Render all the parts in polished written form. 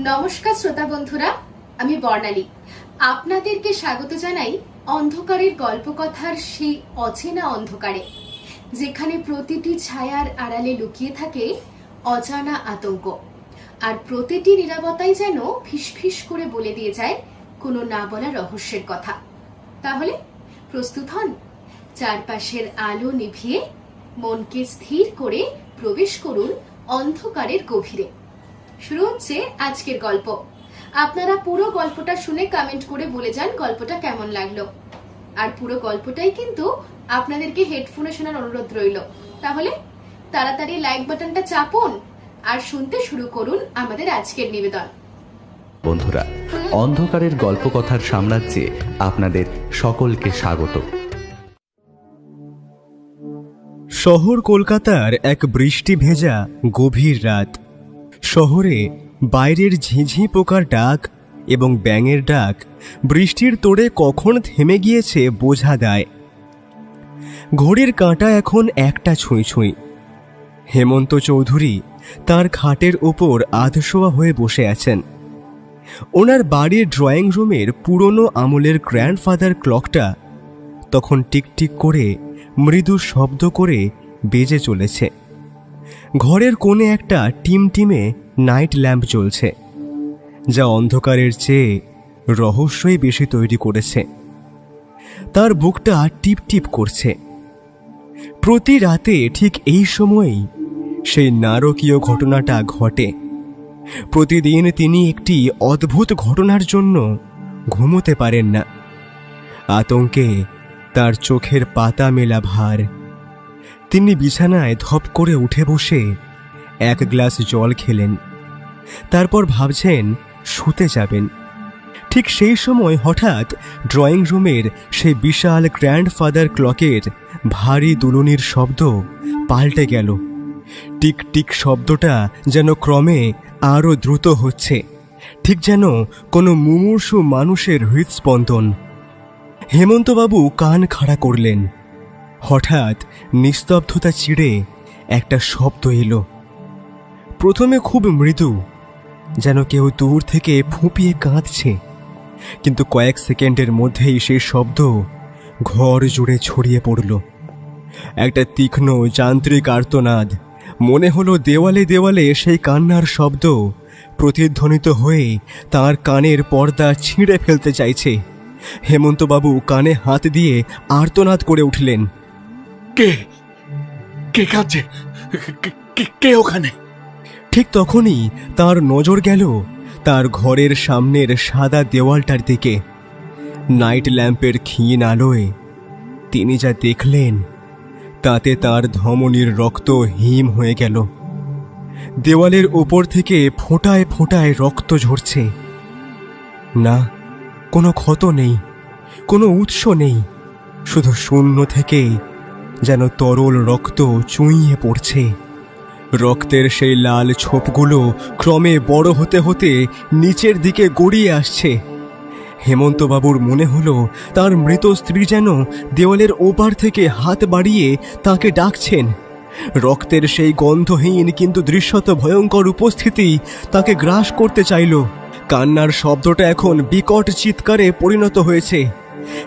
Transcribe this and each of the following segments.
নমস্কার শ্রোতা বন্ধুরা, আমি বর্ণালী। আপনাদেরকে স্বাগত জানাই অন্ধকারের গল্পকথার সেই অচেনা অন্ধকারে, যেখানে প্রতিটি ছায়ার আড়ালে লুকিয়ে থাকে অজানা আতঙ্ক, আর প্রতিটি নীরবতাই যেন ফিসফিস করে বলে দিয়ে যায় কোনো না বলা রহস্যের কথা। তাহলে প্রস্তুত হন, চারপাশের আলো নিভিয়ে মনকে স্থির করে প্রবেশ করুন অন্ধকারের গভীরে। শুরু হচ্ছে আজকের গল্প। আপনারা পুরো গল্পটা শুনে কমেন্ট করে বলে যান গল্পটা কেমন লাগলো। আর পুরো গল্পটাই কিন্তু আপনাদেরকে হেডফোনে শোনার অনুরোধ রইল। তাহলে তাড়াতাড়ি লাইক বাটনটা চাপুন আর শুনতে শুরু করুন আমাদের আজকের নিবেদন। বন্ধুরা, অন্ধকারের গল্পকথার সাম্রাজ্যে আপনাদের সকলকে স্বাগত। শহর কলকাতার এক বৃষ্টি ভেজা গভীর রাত। শহরে বাইরের ঝিঁঝি পোকার ডাক এবং ব্যাঙের ডাক বৃষ্টির তোড়ে কখন থেমে গিয়েছে বোঝা দায়। ঘড়ির কাঁটা এখন একটা ছুঁই ছুঁই। হেমন্ত চৌধুরী তার খাটের ওপর আধশোয়া হয়ে বসে আছেন। ওনার বাড়ির ড্রয়িং রুমের পুরনো আমলের গ্র্যান্ডফাদার ক্লকটা তখন টিকটিক করে মৃদু শব্দ করে বেজে চলেছে। ঘরের কোণে একটা টিমটিমে নাইট ল্যাম্প জ্বলছে, যা অন্ধকারের চেয়ে রহস্যই বেশি তৈরি করেছে। তার বুকটা টিপ টিপ করছে। প্রতি রাতে ঠিক এই সময়েই সেই নারকীয় ঘটনাটা ঘটে। প্রতিদিন তিনি একটি অদ্ভুত ঘটনার জন্য ঘুমোতে পারেন না। আতঙ্কে তার চোখের পাতা মেলা ভার। তিনি বিছানায় ধপ করে উঠে বসে এক গ্লাস জল খেলেন। তারপর ভাবছেন শুতে যাবেন। ঠিক সেই সময় হঠাৎ ড্রয়িং রুমের সেই বিশাল গ্র্যান্ডফাদার ক্লকের ভারী দুলুনির শব্দ পাল্টে গেল। টিক টিক শব্দটা যেন ক্রমে আরও দ্রুত হচ্ছে, ঠিক যেন কোনো মুমূর্ষু মানুষের হৃদস্পন্দন। হেমন্তবাবু কান খাড়া করলেন। হঠাৎ নিস্তব্ধতা চিড়ে একটা শব্দ এলো। প্রথমে খুব মৃদু, যেন কেউ দূর থেকে ফুঁপিয়ে কাঁদছে, কিন্তু কয়েক সেকেন্ডের মধ্যেই সেই শব্দ ঘর জুড়ে ছড়িয়ে পড়ল। একটা তীক্ষ্ণ যান্ত্রিক আর্তনাদ। মনে হলো দেওয়ালে দেওয়ালে সেই কান্নার শব্দ প্রতিধ্বনিত হয়ে তার কানের পর্দা ছিঁড়ে ফেলতে চাইছে। হেমন্তবাবু কানে হাত দিয়ে আর্তনাদ করে উঠলেন, কে কে কাঁদছে? কে ওখানে? ঠিক তখনই তার নজর গেল তার ঘরের সামনের সাদা দেওয়ালটার দিকে। নাইট ল্যাম্পের ক্ষীণ আলোয় তিনি যা দেখলেন তাতে তার ধমনীর রক্ত হিম হয়ে গেল। দেওয়ালের ওপর থেকে ফোঁটায় ফোঁটায় রক্ত ঝরছে। না, কোনো ক্ষত নেই, কোনো উৎস নেই, শুধু শূন্য থেকে যেন তরল রক্ত চুঁইয়ে পড়ছে। রক্তের সেই লাল ছোপগুলো ক্রমে বড় হতে হতে নিচের দিকে গড়িয়ে আসছে। হেমন্তবাবুর মনে হলো তার মৃত স্ত্রী যেন দেওয়ালের ওপার থেকে হাত বাড়িয়ে তাকে ডাকছেন। রক্তের সেই গন্ধহীন কিন্তু দৃশ্যত ভয়ঙ্কর উপস্থিতি তাকে গ্রাস করতে চাইল। কান্নার শব্দটা এখন বিকট চিৎকারে পরিণত হয়েছে।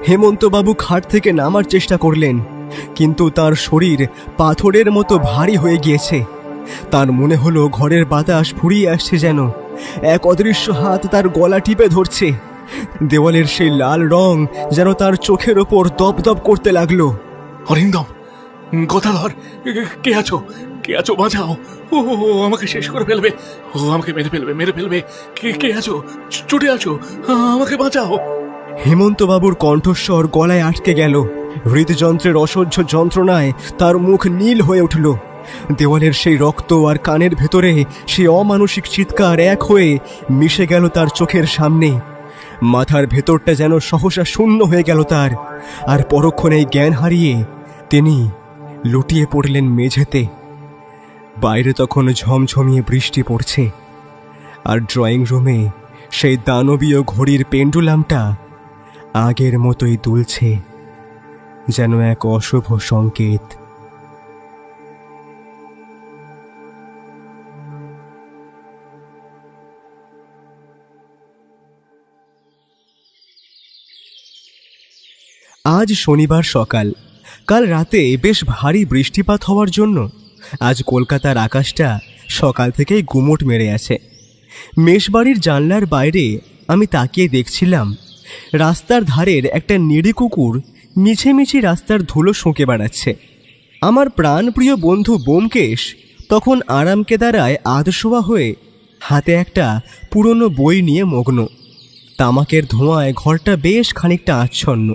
হেমন্তবাবু খাট থেকে নামার চেষ্টা করলেন, কিন্তু তার শরীর পাথরের মতো ভারী হয়ে গিয়েছে। তার মনে হলো ঘরের বাতাস ফুরিয়ে আসছে, যেন এক অদৃশ্য হাত তার গলা টিপে ধরছে। দেওয়ালের সেই লাল রং যেন তার চোখের ওপর দপদপ করতে লাগলো। অরিন্দম, কথা ধর। কে আছো? কে আছো? বাঁচাও! ও আমাকে শেষ করে ফেলবে, ও আমাকে মেরে ফেলবে। কে আছো? ছুটে আছো, আমাকে বাঁচাও! হেমন্তবাবুর কণ্ঠস্বর গলায় আটকে গেল। হৃদযন্ত্রের অসহ্য যন্ত্রণায় তার মুখ নীল হয়ে উঠল। দেওয়ালের সেই রক্ত আর কানের ভেতরে সেই অমানসিক চিৎকার এক হয়ে মিশে গেল তার চোখের সামনে। মাথার ভেতরটা যেন সহসা শূন্য হয়ে গেল তার, আর পরক্ষণেই জ্ঞান হারিয়ে তিনি লুটিয়ে পড়লেন মেঝেতে। বাইরে তখন ঝমঝমিয়ে বৃষ্টি পড়ছে, আর ড্রয়িং রুমে সেই দানবীয় ঘড়ির পেন্ডুলামটা আগের মতোই দুলছে, যেন এক অশুভ সংকেত। আজ শনিবার সকাল। কাল রাতে বেশ ভারী বৃষ্টিপাত হওয়ার জন্য আজ কলকাতার আকাশটা সকাল থেকেই গুমোট মেরে আছে। মেষবাড়ির জানলার বাইরে আমি তাকিয়ে দেখছিলাম রাস্তার ধারের একটা নেড়ি কুকুর মিছিমিছি রাস্তার ধুলো শুঁকে বেড়াচ্ছে। আমার প্রাণপ্রিয় বন্ধু ব্যোমকেশ তখন আরামকেদারায় আধশোয়া হয়ে হাতে একটা পুরনো বই নিয়ে মগ্ন। তামাকের ধোঁয়ায় ঘরটা বেশ খানিকটা আচ্ছন্ন।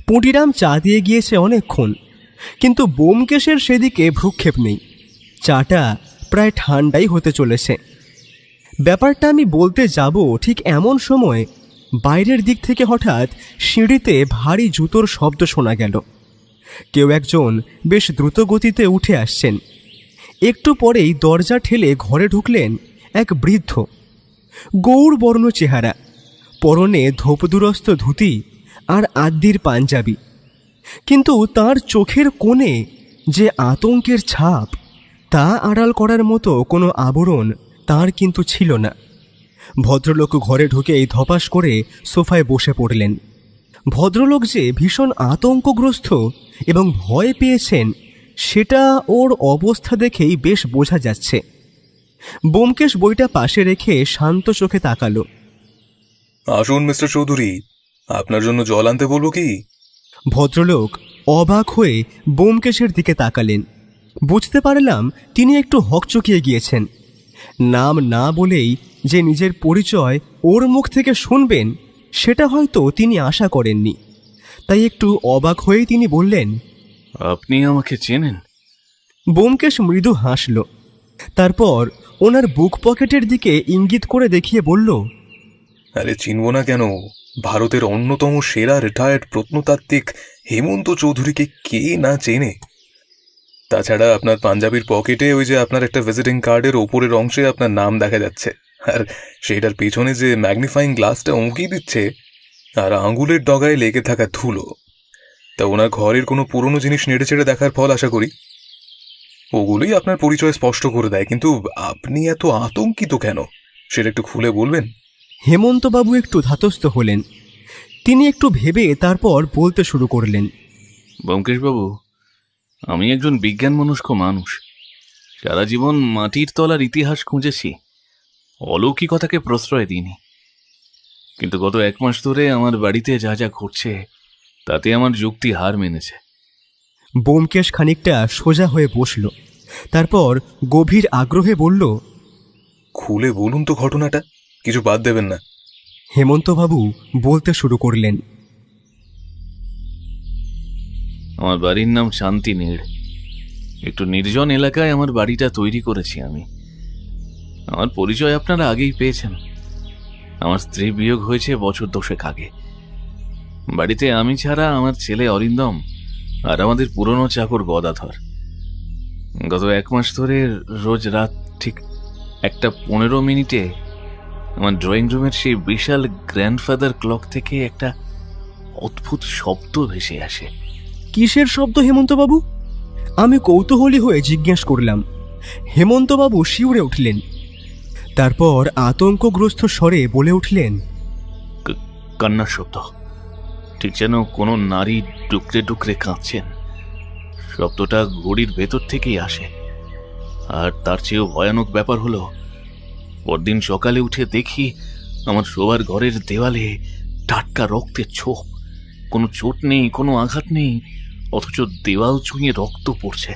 পুঁটিরাম চা দিয়ে গিয়েছে অনেকক্ষণ, কিন্তু ব্যোমকেশের সেদিকে ভ্রুক্ষেপ নেই। চাটা প্রায় ঠান্ডাই হতে চলেছে। ব্যাপারটা আমি বলতে যাব ঠিক এমন সময় বাইরের দিক থেকে হঠাৎ সিঁড়িতে ভারী জুতোর শব্দ শোনা গেল। কেউ একজন বেশ দ্রুত গতিতে উঠে আসছেন। একটু পরেই দরজা ঠেলে ঘরে ঢুকলেন এক বৃদ্ধ, গৌরবর্ণ চেহারা, পরনে ধোপদুরস্ত ধুতি আর আদ্যির পাঞ্জাবি। কিন্তু তার চোখের কোণে যে আতঙ্কের ছাপ, তা আড়াল করার মতো কোনো আবরণ তার কিন্তু ছিল না। ভদ্রলোক ঘরে ঢুকেই ধপাস করে সোফায় বসে পড়লেন। ভদ্রলোক যে ভীষণ আতঙ্কগ্রস্ত এবং ভয় পেয়েছেন সেটা ওর অবস্থা দেখেই বেশ বোঝা যাচ্ছে। ব্যোমকেশ বইটা পাশে রেখে শান্ত চোখে তাকালো। আসুন মিস্টার চৌধুরী, আপনার জন্য জল আনতে বলবো কি? ভদ্রলোক অবাক হয়ে ব্যোমকেশের দিকে তাকালেন। বুঝতে পারলাম তিনি একটু হকচকিয়ে গিয়েছেন। নাম না বলেই যে নিজের পরিচয় ওর মুখ থেকে শুনবেন সেটা হয়তো তিনি আশা করেননি। তাই একটু অবাক হয়ে তিনি বললেন, আপনি আমাকে চেনেন? ব্যোমকেশ মৃদু হাসল। তারপর ওনার বুক পকেটের দিকে ইঙ্গিত করে দেখিয়ে বলল, আরে চিনব না কেন? ভারতের অন্যতম সেরা রিটায়ার্ড প্রত্নতাত্ত্বিক হেমন্ত চৌধুরীকে কে না চেনে? তাছাড়া আপনার পাঞ্জাবির পকেটে ওই যে আপনার একটা ভিজিটিং কার্ডের ওপরের অংশে আপনার নাম দেখা যাচ্ছে, আর সেটার পেছনে যে ম্যাগনিফাইং গ্লাসটা উঁকি দিচ্ছে, আর আঙুলের ডগায় লেগে থাকা ধুলো, তা ওনার ঘরের কোনো পুরনো জিনিস নেড়ে চেড়ে দেখার ফল আশা করি। ওগুলোই আপনার পরিচয় স্পষ্ট করে দেয়। কিন্তু আপনি এত আতঙ্কিত কেন, সেটা একটু খুলে বলবেন? হেমন্তবাবু একটু ধাতস্থ হলেন। তিনি একটু ভেবে তারপর বলতে শুরু করলেন, ব্যোমকেশবাবু, আমি একজন বিজ্ঞান মনস্ক মানুষ। সারা জীবন মাটির তলার ইতিহাস খুঁজেছি, অলৌকিকতাকে প্রশ্রয় দিইনি। কিন্তু গত 1 মাস ধরে আমার বাড়িতে যা যা ঘটছে তাতে আমার যুক্তি হার মেনেছে। ব্যোমকেশ খানিকটা সোজা হয়ে বসল। তারপর গভীর আগ্রহে বলল, খুলে বলুন তো ঘটনাটা, কিছু বাদ দেবেন না। হেমন্তবাবু বলতে শুরু করলেন, আমার বাড়ির নাম শান্তিনীড়। একটু নির্জন এলাকায় আমার বাড়িটা তৈরি করেছি আমি। আমার পরিচয় আপনারা আগেই পেয়েছেন। আমার স্ত্রী বিয়োগ হয়েছে বছর 10 আগে। বাড়িতে আমি ছাড়া আমার ছেলে অরিন্দম আর আমাদের পুরনো চাকর গদাধর। গত 1 মাস ধরে রোজ রাত ঠিক 1:15 আমার ড্রয়িং রুমের সেই বিশাল গ্র্যান্ডফাদার ক্লক থেকে একটা অদ্ভুত শব্দ ভেসে আসে। কিসের শব্দ হেমন্তবাবু? আমি কৌতূহলী হয়ে জিজ্ঞেস করলাম। হেমন্তবাবু শিউরে উঠলেন। তারপর আতঙ্কগ্রস্ত স্বরে বলে উঠলেন, কান্নার শব্দ, ঠিক যেন কোনো নারী ডুকরে ডুকরে কাঁদছেন। শব্দটা ঘড়ির ভেতর থেকেই আসে। আর তার চেয়েও ভয়ানক ব্যাপার হলো, পরদিন সকালে উঠে দেখি আমার শোবার ঘরের দেওয়ালে টাটকা রক্তের ছোপ। কোনো চোট নেই, কোনো আঘাত নেই, অথচ দেওয়াল ছুঁয়ে রক্ত পড়ছে।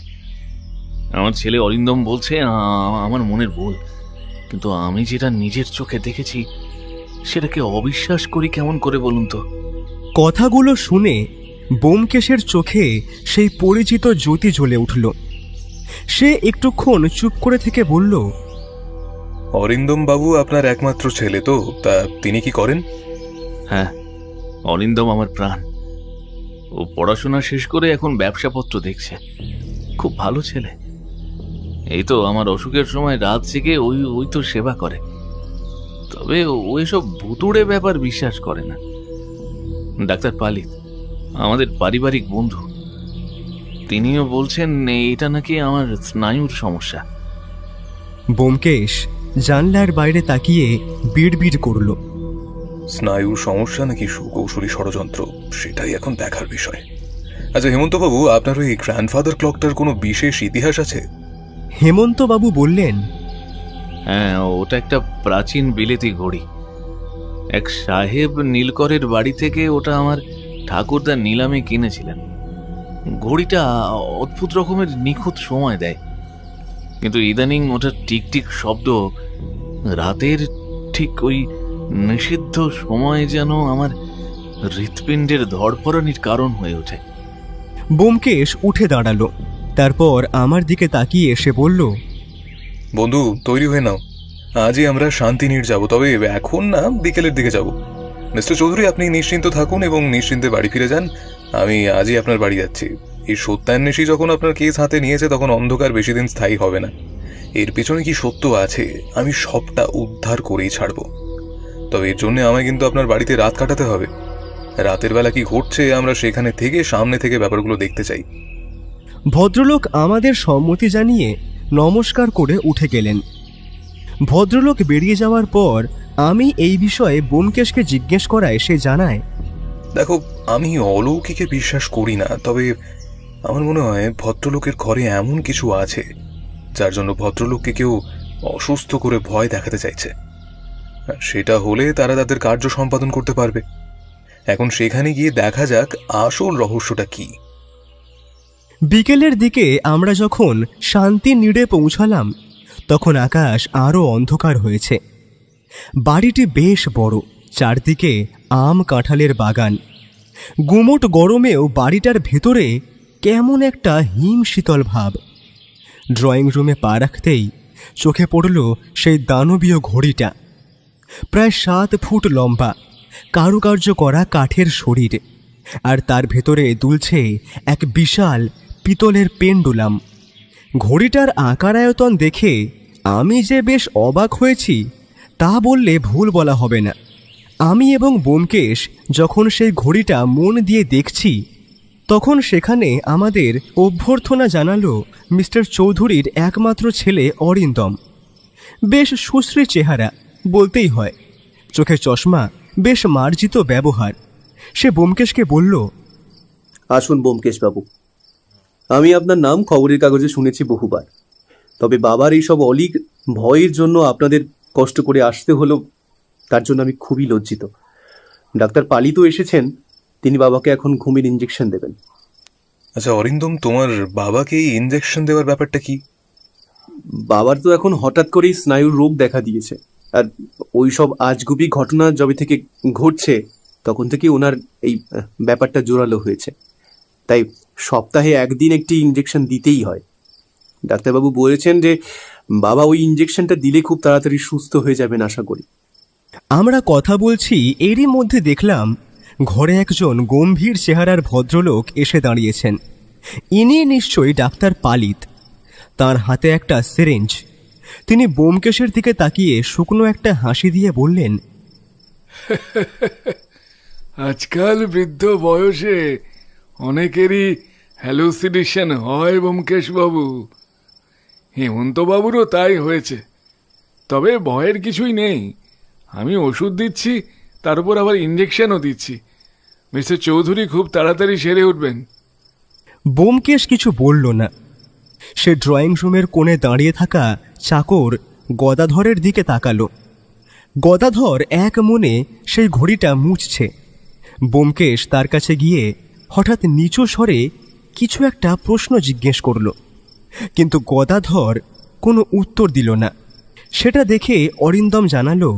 আমার ছেলে অরিন্দম বলছে আমার মনের ভুল, কিন্তু আমি যেটা নিজের চোখে দেখেছি সেটাকে অবিশ্বাস করি কেমন করে বলুন তো? কথাগুলো শুনে ব্যোমকেশের চোখে সেই পরিচিত জ্যোতি জ্বলে উঠল। সে একটুক্ষণ চুপ করে থেকে বলল, অরিন্দম বাবু আপনার একমাত্র ছেলে তো, তা তিনি কি করেন? হ্যাঁ, অরিন্দম আমার প্রাণ। ও পড়াশোনা শেষ করে এখন ব্যবসাপত্র দেখছে। খুব ভালো ছেলে। এই তো আমার অসুখের সময় রাত জেগে ওই তো সেবা করে। তবে ও এসব ভুতুড়ে ব্যাপার বিশ্বাস করে না। ডাক্তার পালিত, আমাদের পারিবারিক বন্ধু, তিনিও বলছেন এটা নাকি আমার স্নায়ুর সমস্যা। ব্যোমকেশ জানলার বাইরে তাকিয়ে বিড়বিড় করল, স্নায়ুর সমস্যা নাকি সুকৌশলী ষড়যন্ত্র, সেটাই এখন দেখার বিষয়। আচ্ছা হেমন্তবাবু, আপনার ওই গ্র্যান্ডফাদার ক্লকটার কোনো বিশেষ ইতিহাস আছে? হেমন্তবাবু বললেন, হ্যাঁ, ওটা একটা প্রাচীন বিলেতি ঘড়ি। এক সাহেব নীলকরের বাড়ি থেকে ওটা আমার ঠাকুরদা নিলামে কিনেছিলেন। ঘড়িটা অদ্ভুত রকমের নিখুঁত সময় দেয়, কিন্তু ইদানিং ওটার টিকটিক শব্দ রাতের ঠিক ওই নিষিদ্ধ সময় যেন আমার হৃৎপিণ্ডের ধড়ফড়ানির কারণ হয়ে ওঠে। ব্যোমকেশ উঠে দাঁড়ালো। তারপর আমার দিকে তাকিয়ে এসে বলল, বন্ধু, তৈরি হয়ে নাও, আজই আমরা শান্তিনীড় যাব, তবে এখন না, বিকেলের দিকে যাব। মিস্টার চৌধুরী, আপনি নিশ্চিন্ত থাকুন এবং নিশ্চিন্তে বাড়ি ফিরে যান। আমি আজই আপনার বাড়ি যাচ্ছি। এই সত্যান্বেষী যখন আপনার কেস হাতে নিয়েছে, তখন অন্ধকার বেশি দিন স্থায়ী হবে না। এর পিছনে কি সত্য আছে, আমি সবটা উদ্ধার করেই ছাড়ব। তবে এর জন্য আমায় কিন্তু আপনার বাড়িতে রাত কাটাতে হবে। রাতের বেলা কি ঘটছে, আমরা সেখানে থেকে সামনে থেকে ব্যাপারগুলো দেখতে চাই। ভদ্রলোক আমাদের সম্মতি জানিয়ে নমস্কার করে উঠে গেলেন। ভদ্রলোক বেরিয়ে যাওয়ার পর আমি এই বিষয়ে ব্যোমকেশকে জিজ্ঞেস করায় সে জানায়, দেখো, আমি অলৌকিকে বিশ্বাস করি না, তবে আমার মনে হয় ভদ্রলোকের ঘরে এমন কিছু আছে যার জন্য ভদ্রলোককে কেউ অসুস্থ করে ভয় দেখাতে চাইছে। আর সেটা হলে তারা তাদের কার্য সম্পাদন করতে পারবে। এখন সেখানে গিয়ে দেখা যাক আসল রহস্যটা কি। বিকেলের দিকে আমরা যখন শান্তিনীড়ে পৌঁছালাম, তখন আকাশ আরও অন্ধকার হয়েছে। বাড়িটি বেশ বড়, চারদিকে আম কাঁঠালের বাগান। গুমোট গরমেও বাড়িটার ভেতরে কেমন একটা হিম শীতল ভাব। ড্রয়িং রুমে পা রাখতেই চোখে পড়ল সেই দানবীয় ঘড়িটা। প্রায় 7 ফুট লম্বা, কারুকার্য করা কাঠের শরীর, আর তার ভেতরে দুলছে এক বিশাল পিতলের পেন্ডুলাম। ঘড়িটার আকার আয়তন দেখে আমি যে বেশ অবাক হয়েছি তা বললে ভুল বলা হবে না। আমি এবং ব্যোমকেশ যখন সেই ঘড়িটা মন দিয়ে দেখছি, তখন সেখানে আমাদের অভ্যর্থনা জানালো মিস্টার চৌধুরীর একমাত্র ছেলে অরিন্দম। বেশ সুশ্রী চেহারা বলতেই হয়, চোখে চশমা, বেশ মার্জিত ব্যবহার। সে ব্যোমকেশকে বলল, আসুন ব্যোমকেশবাবু, আমি আপনার নাম খবরের কাগজে শুনেছি বহুবার, তবে বাবার এইসব অলীক ভয়ের জন্য আপনাদের কষ্ট করে আসতে হলো, তার জন্য আমি খুবই লজ্জিত। ডাক্তার পালি তো এসেছেন, তিনি বাবাকে এখন ঘুমের ইঞ্জেকশন দেবেন। আচ্ছা অরিন্দম, তোমার বাবাকে এই ইনজেকশন দেওয়ার ব্যাপারটা কি? বাবার তো এখন হঠাৎ করেই স্নায়ুর রোগ দেখা দিয়েছে, আর ওই সব আজগুবি ঘটনা যবে থেকে ঘটছে তখন থেকে ওনার এই ব্যাপারটা জোরালো হয়েছে। তাই সপ্তাহে একদিন একটি ইঞ্জেকশন দিতেই হয়। ডাক্তারবাবু বলেছেন যে বাবা ওই ইঞ্জেকশনটা দিলে খুব তাড়াতাড়ি সুস্থ হয়ে যাবেন আশা করি। আমরা কথা বলছি, এরই মধ্যে দেখলাম ঘরে একজন গম্ভীর চেহারার ভদ্রলোক এসে দাঁড়িয়েছেন। ইনি নিশ্চয়ই ডাক্তার পালিত। তার হাতে একটা সিরিঞ্জ। তিনি ব্যোমকেশের দিকে তাকিয়ে শুকনো একটা হাসি দিয়ে বললেন, আজকাল বৃদ্ধ বয়সে অনেকেরই হ্যালুসিনেশন হয় ব্যোমকেশবাবু। হেমন্তবাবুরও তাই হয়েছে। তবে ভয়ের কিছুই নেই, আমি ওষুধ দিচ্ছি, তার উপর আবার ইঞ্জেকশনও দিচ্ছি। মিস্টার চৌধুরী খুব তাড়াতাড়ি সেরে উঠবেন। ব্যোমকেশ কিছু বলল না। সে ড্রয়িং রুমের কোণে দাঁড়িয়ে থাকা চাকর গদাধরের দিকে তাকালো। গদাধর এক মনে সেই ঘড়িটা মুছছে। ব্যোমকেশ তার কাছে গিয়ে হঠাৎ নিচু স্বরে কিছু একটা প্রশ্ন জিজ্ঞেস করল, কিন্তু গদাধর কোনো উত্তর দিল না। সেটা দেখে অরিন্দম জানালো,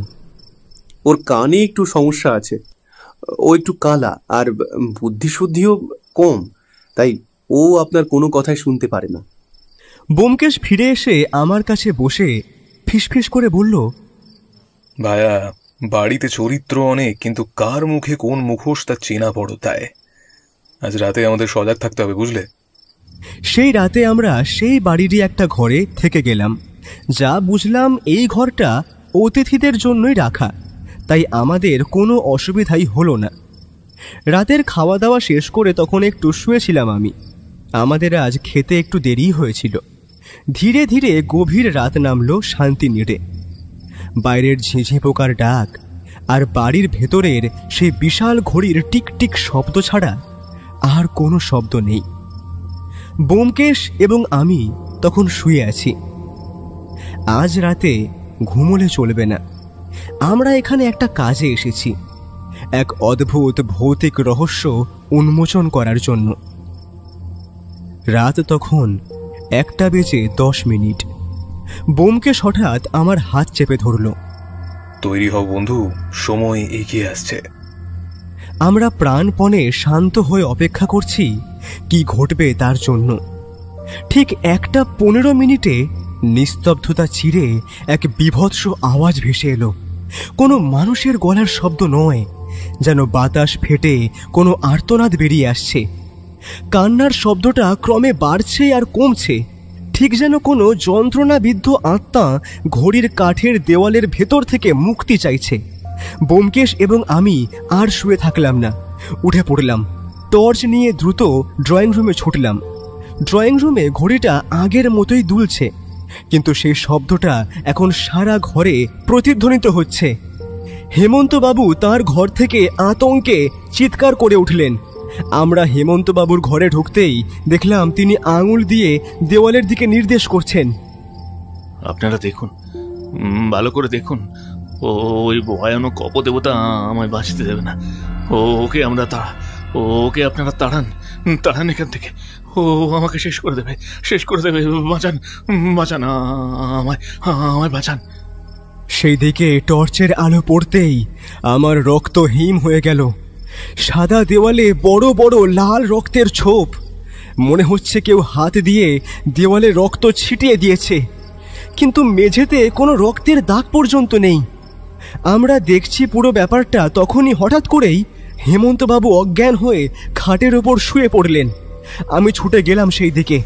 ওর কানে একটু সমস্যা আছে, ও একটু কালা আর বুদ্ধিশুদ্ধিও কম, তাই ও আপনার কোনো কথাই শুনতে পারে না। ব্যোমকেশ ফিরে এসে আমার কাছে বসে ফিসফিস করে বলল, ভায়া, বাড়িতে চরিত্র অনেক, কিন্তু কার মুখে কোন মুখোশ তা চেনা বড় তাই। আজ রাতে আমাদের সজাগ থাকতে হবে, বুঝলে? সেই রাতে আমরা সেই বাড়িরই একটা ঘরে থেকে গেলাম। যা বুঝলাম এই ঘরটা অতিথিদের জন্যই রাখা, তাই আমাদের কোনো অসুবিধাই হলো না। রাতের খাওয়া দাওয়া শেষ করে তখন একটু শুয়েছিলাম আমি। আমাদের আজ খেতে একটু দেরি হয়েছিল। ধীরে ধীরে গভীর রাত নামল শান্তিনীড়ে। বাইরের ঝিঁঝি পোকার ডাক আর বাড়ির ভেতরের সেই বিশাল ঘড়ির টিকটিক শব্দ ছাড়া আর কোনো শব্দ নেই। ব্যোমকেশ এবং আমি তখন শুয়ে আছি। আজ রাতে ঘুমোলে চলবে না। আমরা এখানে একটা কাজে এসেছি, এক অদ্ভুত ভৌতিক রহস্য উন্মোচন করার জন্য। রাত তখন 1:10। ব্যোমকেশ হঠাৎ আমার হাত চেপে ধরল। তৈরি হও বন্ধু, সময় এগিয়ে আসছে। আমরা প্রাণপণে শান্ত হয়ে অপেক্ষা করছি কি ঘটবে তার জন্য। ঠিক 1:15 নিস্তব্ধতা চিরে এক বীভৎস আওয়াজ ভেসে এলো। কোনো মানুষের গলার শব্দ নয়, যেন বাতাস ফেটে কোনো আর্তনাদ বেরিয়ে আসছে। কান্নার শব্দটা ক্রমে বাড়ছে আর কমছে, ঠিক যেন কোনো যন্ত্রণাবিদ্ধ আত্মা ঘড়ির কাঠের দেওয়ালের ভেতর থেকে মুক্তি চাইছে। ব্যোমকেশ এবং আমি আর শুয়ে থাকলাম না, উঠে পড়লাম। টর্চ নিয়ে দ্রুত ড্রয়িং রুমে ছুটলাম। ড্রয়িং রুমে ঘড়িটা আগের মতোই দুলছে, কিন্তু সেই শব্দটা এখন সারা ঘরে প্রতিধ্বনিত হচ্ছে। হেমন্তবাবু তার ঘর থেকে আতঙ্কে চিৎকার করে উঠলেন। আমরা হেমন্তবাবুর ঘরে ঢুকতেই দেখলাম তিনি আঙুল দিয়ে দেওয়ালের দিকে নির্দেশ করছেন। আপনারা দেখুন, ভালো করে দেখুন, ওই ভয়ানক অপদেবতা আমায় বাঁচতে দেবে না। ওকে আমরা ওকে আপনারা তাড়ান এখান থেকে। ও আমাকে শেষ করে দেবে। বাঁচান, আমায় বাঁচান। সেই দিকে টর্চের আলো পড়তেই আমার রক্ত হিম হয়ে গেল। সাদা দেওয়ালে বড় বড় লাল রক্তের ছোপ। মনে হচ্ছে কেউ হাত দিয়ে দেওয়ালে রক্ত ছিটিয়ে দিয়েছে, কিন্তু মেঝেতে কোনো রক্তের দাগ পর্যন্ত নেই। আমরা দেখছি পুরো ব্যাপারটা, তখনই হঠাৎ করেই হেমন্তবাবু অজ্ঞান হয়ে খাটের ওপর শুয়ে পড়লেন। আমি ছুটে গেলাম সেই দিকে।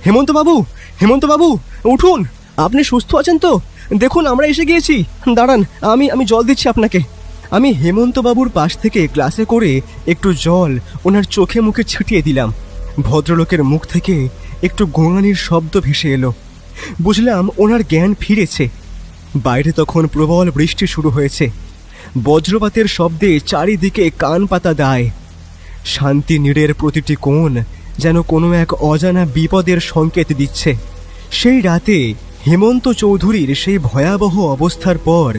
হেমন্তবাবু উঠুন, আপনি সুস্থ আছেন তো? দেখুন আমরা এসে গিয়েছি। দাঁড়ান, আমি জল দিচ্ছি আপনাকে। আমি হেমন্তবাবুর পাশ থেকে গ্লাসে করে একটু জল ওনার চোখে মুখে ছিটিয়ে দিলাম। ভদ্রলোকের মুখ থেকে একটু গোঙানির শব্দ ভেসে এলো। বুঝলাম ওনার জ্ঞান ফিরেছে। বাইরে তখন প্রবল বৃষ্টি শুরু হয়েছে। বজ্রপাতের শব্দে চারিদিকে কান পাতা দায়। শান্তিনীড়ের প্রতিটি কোণ যেন কোনো এক অজানা বিপদের সংকেত দিচ্ছে। সেই রাতে হেমন্ত চৌধুরীর সেই ভয়াবহ অবস্থার পর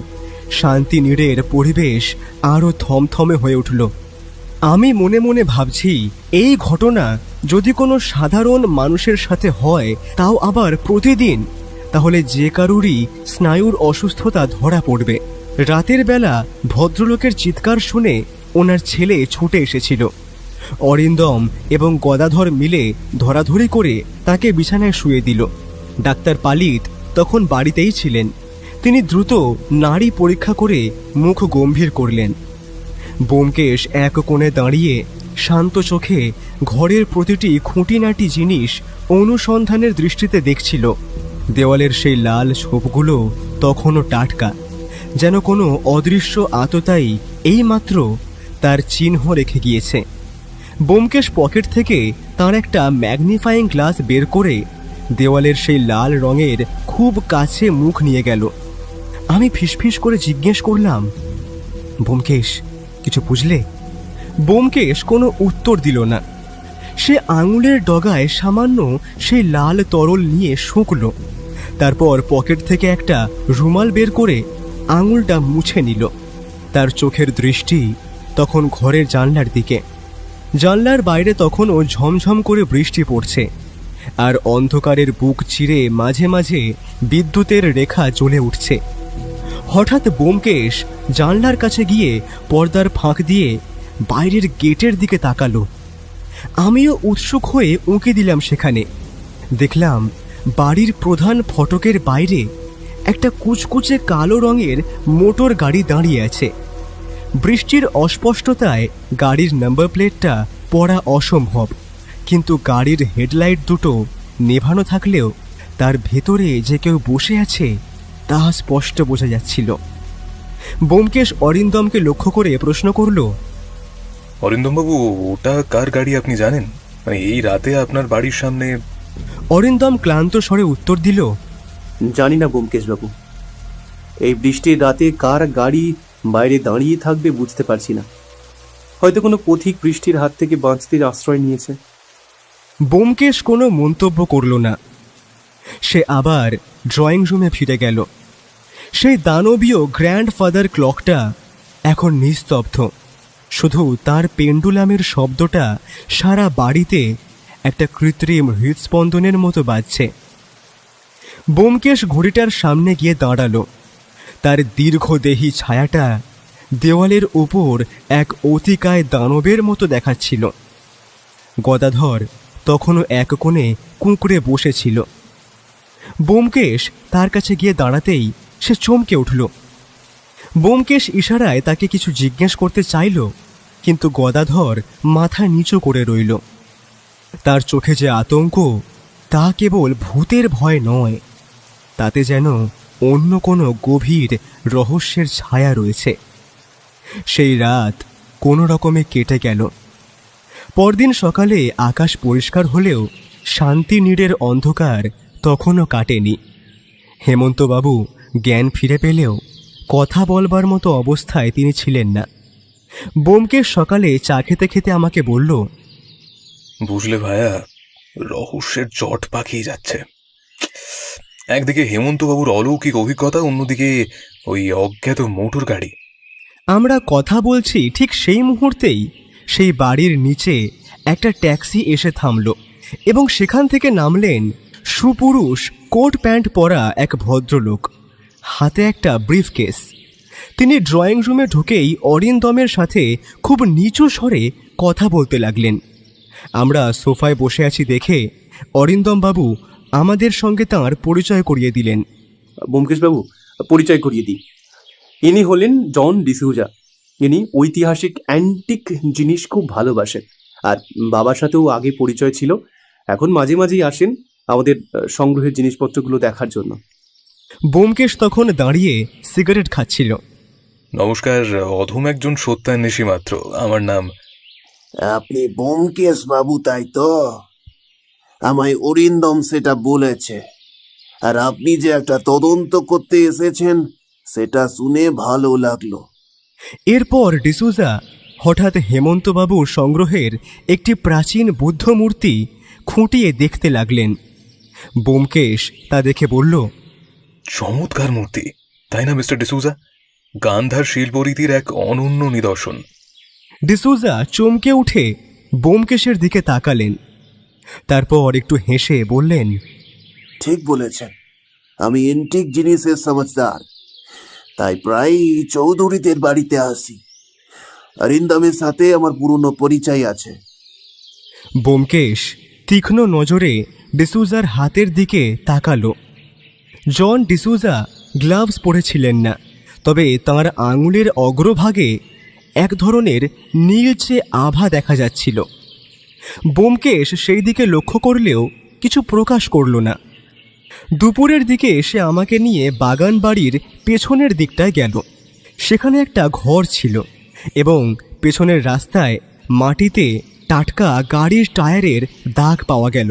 শান্তিনীড়ের পরিবেশ আরও থমথমে হয়ে উঠল। আমি মনে মনে ভাবছি, এই ঘটনা যদি কোনো সাধারণ মানুষের সাথে হয়, তাও আবার প্রতিদিন, তাহলে যে কারুরই স্নায়ুর অসুস্থতা ধরা পড়বে। রাতের বেলা ভদ্রলোকের চিৎকার শুনে ওনার ছেলে ছুটে এসেছিল। অরিন্দম এবং গদাধর মিলে ধরাধরি করে তাকে বিছানায় শুয়ে দিল। ডাক্তার পালিত তখন বাড়িতেই ছিলেন। তিনি দ্রুত নাড়ি পরীক্ষা করে মুখ গম্ভীর করলেন। ব্যোমকেশ এক কোণে দাঁড়িয়ে শান্ত চোখে ঘরের প্রতিটি খুঁটিনাটি জিনিস অনুসন্ধানের দৃষ্টিতে দেখছিল। দেওয়ালের সেই লাল ছোপগুলো তখনও টাটকা, যেন কোনো অদৃশ্য আততায়ী এইমাত্র তার চিহ্ন রেখে গিয়েছে। ব্যোমকেশ পকেট থেকে তার একটা ম্যাগনিফাইং গ্লাস বের করে দেওয়ালের সেই লাল রঙের খুব কাছে মুখ নিয়ে গেল। আমি ফিসফিস করে জিজ্ঞেস করলাম, ব্যোমকেশ কিছু বুঝলে? ব্যোমকেশ কোনো উত্তর দিল না। সে আঙুলের ডগায় সামান্য সেই লাল তরল নিয়ে শুঁকল। তারপর পকেট থেকে একটা রুমাল বের করে আঙুলটা মুছে নিল। তার চোখের দৃষ্টি তখন ঘরের জানলার দিকে। জানলার বাইরে তখনও ঝমঝম করে বৃষ্টি পড়ছে, আর অন্ধকারের বুক চিরে মাঝে মাঝে বিদ্যুতের রেখা জ্বলে উঠছে। হঠাৎ ব্যোমকেশ জানলার কাছে গিয়ে পর্দার ফাঁক দিয়ে বাইরের গেটের দিকে তাকালো। আমিও উৎসুক হয়ে উঁকি দিলাম সেখানে। দেখলাম বাড়ির প্রধান ফটকের বাইরে একটা কুচকুচে কালো রঙের মোটর গাড়ি দাঁড়িয়ে আছে। বৃষ্টির অস্পষ্টতায় গাড়ির নাম্বার প্লেটটা পড়া অসম্ভব, কিন্তু গাড়ির হেডলাইট দুটো নেভানো থাকলেও তার ভেতরে যে কেউ বসে আছে তা স্পষ্ট বোঝা যাচ্ছিল। ব্যোমকেশ অরিন্দমকে লক্ষ্য করে প্রশ্ন করল, অরিন্দমবাবু, ওটা কার গাড়ি আপনি জানেন? মানে এই রাতে আপনার বাড়ির সামনে? অরিন্দম ক্লান্ত স্বরে উত্তর দিল, জানি না ব্যোমকেশবাবু, এই বৃষ্টির রাতে কার গাড়ি বাইরে দাঁড়িয়ে থাকবে বুঝতে পারছি না। হয়তো কোনো পথিক বৃষ্টির হাত থেকে বাঁচতে আশ্রয় নিয়েছে। ব্যোমকেশ কোনো মন্তব্য করল না। সে আবার ড্রয়িং রুমে ফিরে গেল। সেই দানবীয় গ্র্যান্ডফাদার ক্লকটা এখন নিস্তব্ধ। শুধু তার পেন্ডুলামের শব্দটা সারা বাড়িতে একটা কৃত্রিম হৃদস্পন্দনের মতো বাজছে। ব্যোমকেশ ঘড়িটার সামনে গিয়ে দাঁড়ালো। তার দীর্ঘদেহী ছায়াটা দেওয়ালের উপর এক অতিকায় দানবের মতো দেখাচ্ছিল। গদাধর তখনও এক কোণে কুঁকড়ে বসেছিল। ব্যোমকেশ তার কাছে গিয়ে দাঁড়াতেই সে চমকে উঠল। ব্যোমকেশ ইশারায় তাকে কিছু জিজ্ঞেস করতে চাইল, কিন্তু গদাধর মাথা নিচু করে রইল। তার চোখে যে আতঙ্ক, তা কেবল ভূতের ভয় নয়, তাতে যেন অন্য কোনো গভীর রহস্যের ছায়া রয়েছে। সেই রাত কোনো রকমে কেটে গেল। পরদিন সকালে আকাশ পরিষ্কার হলেও শান্তিনীড়ের অন্ধকার তখনও কাটেনি। হেমন্তবাবু জ্ঞান ফিরে পেলেও কথা বলবার মতো অবস্থায় তিনি ছিলেন না। ব্যোমকেশ সকালে চা খেতে খেতে আমাকে বলল, বুঝলে ভায়া, রহস্যের জট পাকিয়ে যাচ্ছে। একদিকে হেমন্তবাবুর অলৌকিক অভিজ্ঞতা, অন্যদিকে ওই অজ্ঞাত মোটর গাড়ি। আমরা কথা বলছি ঠিক সেই মুহূর্তেই সেই বাড়ির নিচে একটা ট্যাক্সি এসে থামল এবং সেখান থেকে নামলেন সুপুরুষ কোট প্যান্ট পরা এক ভদ্রলোক, হাতে একটা ব্রিফকেস। তিনি ড্রয়িং রুমে ঢুকেই অরিন্দমের সাথে খুব নিচু স্বরে কথা বলতে লাগলেন। আমরা সোফায় বসে আছি দেখে অরিন্দমবাবু আমাদের সঙ্গে তাঁর পরিচয় করিয়ে দিলেন। ব্যোমকেশবাবু, পরিচয় করিয়ে দিই। ইনি হলেন জন ডিসুজা। ইনি ঐতিহাসিক অ্যান্টিক জিনিস খুব ভালোবাসেন, আর বাবার সাথেও আগে পরিচয় ছিল। এখন মাঝে মাঝেই আসেন আমাদের সংগ্রহের জিনিসপত্রগুলো দেখার জন্য। ব্যোমকেশ তখন দাঁড়িয়ে সিগারেট খাচ্ছিল। নমস্কার, অধম একজন সত্যান্বেষী মাত্র। আমার নাম। আপনি ব্যোমকেশ বাবু, তাই তো? আমায় অরিন্দম সেটা বলেছে। আর আপনি যে একটা তদন্ত করতে এসেছেন, সেটা শুনে ভালো লাগলো। এরপর ডিসুজা হঠাৎ হেমন্তবাবুর সংগ্রহের একটি প্রাচীন বুদ্ধ মূর্তি খুঁটিয়ে দেখতে লাগলেন। ব্যোমকেশ তা দেখে বলল, চমৎকার মূর্তি, তাই না মিস্টার ডিসুজা? গান্ধার শিল্পরীতির এক অনন্য নিদর্শন। ডিসুজা চমকে উঠে ব্যোমকেশের দিকে তাকালেন। তারপর একটু হেসে বললেন, ঠিক বলেছেন, আমি এন্টিক জিনিসের সমঝদার, তাই প্রায় চৌধুরীদের বাড়িতে আসি। অরিন্দমের সাথে আমার পুরনো পরিচয় আছে। ব্যোমকেশ তীক্ষ্ণ নজরে ডিসুজার হাতের দিকে তাকালো। জন ডিসুজা গ্লাভস পরেছিলেন না, তবে তাঁর আঙুলের অগ্রভাগে এক ধরনের নীলচে আভা দেখা যাচ্ছিল। ব্যোমকেশ সেই দিকে লক্ষ্য করলেও কিছু প্রকাশ করল না। দুপুরের দিকে সে আমাকে নিয়ে বাগান বাড়ির পেছনের দিকটায় গেল। সেখানে একটা ঘর ছিল এবং পেছনের রাস্তায় মাটিতে টাটকা গাড়ির টায়ারের দাগ পাওয়া গেল।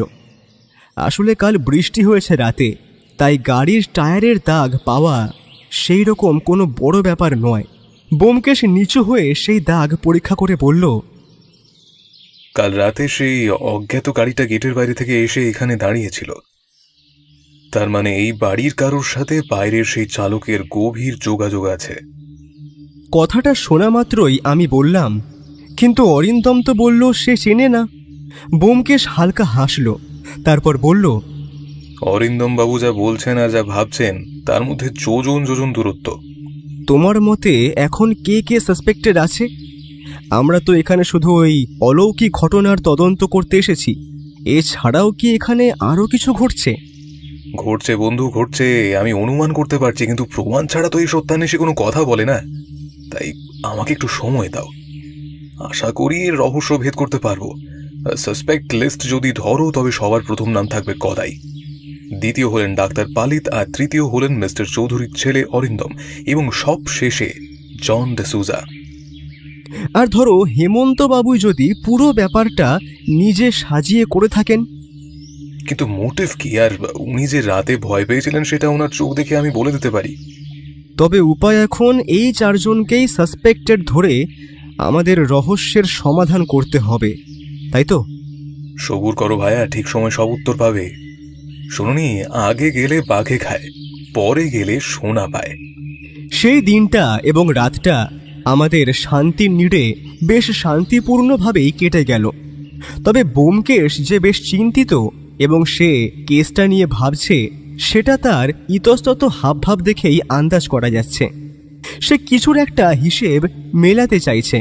আসলে কাল বৃষ্টি হয়েছে রাতে, তাই গাড়ির টায়ারের দাগ পাওয়া সেই রকম কোনো বড় ব্যাপার নয়। ব্যোমকেশ নিচু হয়ে সেই দাগ পরীক্ষা করে বলল, কাল রাতে সেই অজ্ঞাত গাড়িটা গেটের বাইরে থেকে এসে এখানে দাঁড়িয়েছিল। তার মানে এই বাড়ির কারোর সাথে বাইরের সেই চালকের গভীর যোগাযোগ আছে। কথাটা শোনা মাত্রই আমি বললাম, কিন্তু অরিন্দম তো বলল সে চেনে না। ব্যোমকেশ হালকা হাসল, তারপর বলল, অরিন্দম বাবু যা বলছেন আর যা ভাবছেন তার মধ্যে যোজন যোজন দূরত্ব। তোমার মতে এখন কে কে সাসপেক্টেড আছে? আমরা তো এখানে শুধু ওই অলৌকিক ঘটনার তদন্ত করতে এসেছি। এছাড়াও কি এখানে আরও কিছু ঘটছে? ঘটছে বন্ধু, ঘটছে। আমি অনুমান করতে পারছি, কিন্তু প্রমাণ ছাড়া তো এই সত্যান্বেষী কোনো কথা বলে না। তাই আমাকে একটু সময় দাও, আশা করি এর রহস্য ভেদ করতে পারবো। সাসপেক্ট লিস্ট যদি ধরো, তবে সবার প্রথম নাম থাকবে গদাই, দ্বিতীয় হলেন ডাক্তার পালিত, আর তৃতীয় হলেন মিস্টার চৌধুরীর ছেলে অরিন্দম, এবং সব শেষে জন ডিসুজা। আর ধরো হেমন্তবাবু যদি পুরো ব্যাপারটা নিজে সাজিয়ে করে থাকেন? কিন্তু মোটিভ কি? আর উনি যে রাতে ভয় পেয়েছিলেন সেটা ওনার চোখ দেখে আমি বলে দিতে পারি। তবে উপায় এখন এই চারজনকেই সাসপেক্টেড ধরে আমাদের রহস্যের সমাধান করতে হবে, তাই তো? সবুর করো ভাইয়া, ঠিক সময় সব উত্তর পাবে। শুনুনি, আগে গেলে বাঘে খায়, পরে গেলে সোনা পায়। সেই দিনটা এবং রাতটা আমাদের শান্তির নীড়ে বেশ শান্তিপূর্ণভাবেই কেটে গেল। তবে ব্যোমকেশ যে বেশ চিন্তিত এবং সে কেসটা নিয়ে ভাবছে, সেটা তার ইতস্তত হাবভাব দেখেই আন্দাজ করা যাচ্ছে। সে কিছুর একটা হিসেব মেলাতে চাইছে,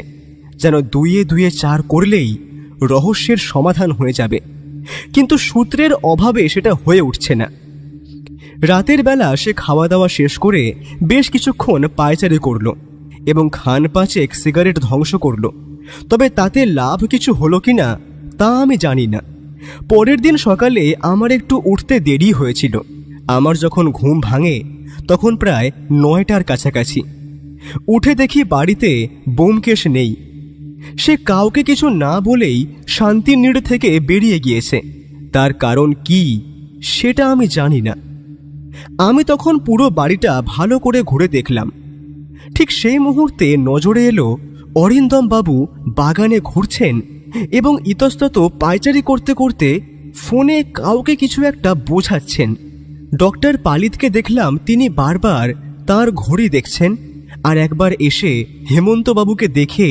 যেন 2 × 4 করলেই রহস্যের সমাধান হয়ে যাবে, কিন্তু সূত্রের অভাবে সেটা হয়ে উঠছে না। রাতের বেলা সে খাওয়া দাওয়া শেষ করে বেশ কিছুক্ষণ পায়চারি করল এবং খান 5 সিগারেট ধ্বংস করল। তবে তাতে লাভ কিছু হলো কিনা তা আমি জানি না। পরের দিন সকালে আমার একটু উঠতে দেরি হয়েছিল। আমার যখন ঘুম ভাঙে তখন প্রায় 9টার কাছাকাছি। উঠে দেখি বাড়িতে ব্যোমকেশ নেই। সে কাউকে কিছু না বলেই শান্তির নীড় থেকে বেরিয়ে গিয়েছে। তার কারণ কি সেটা আমি জানি না। আমি তখন পুরো বাড়িটা ভালো করে ঘুরে দেখলাম। ঠিক সেই মুহূর্তে নজরে এলো অরিন্দম বাবু বাগানে ঘুরছেন এবং ইতস্তত পায়চারি করতে করতে ফোনে কাউকে কিছু একটা বোঝাচ্ছেন। ডক্টর পালিতকে দেখলাম তিনি বারবার তার ঘড়ি দেখছেন, আর একবার এসে হেমন্তবাবুকে দেখে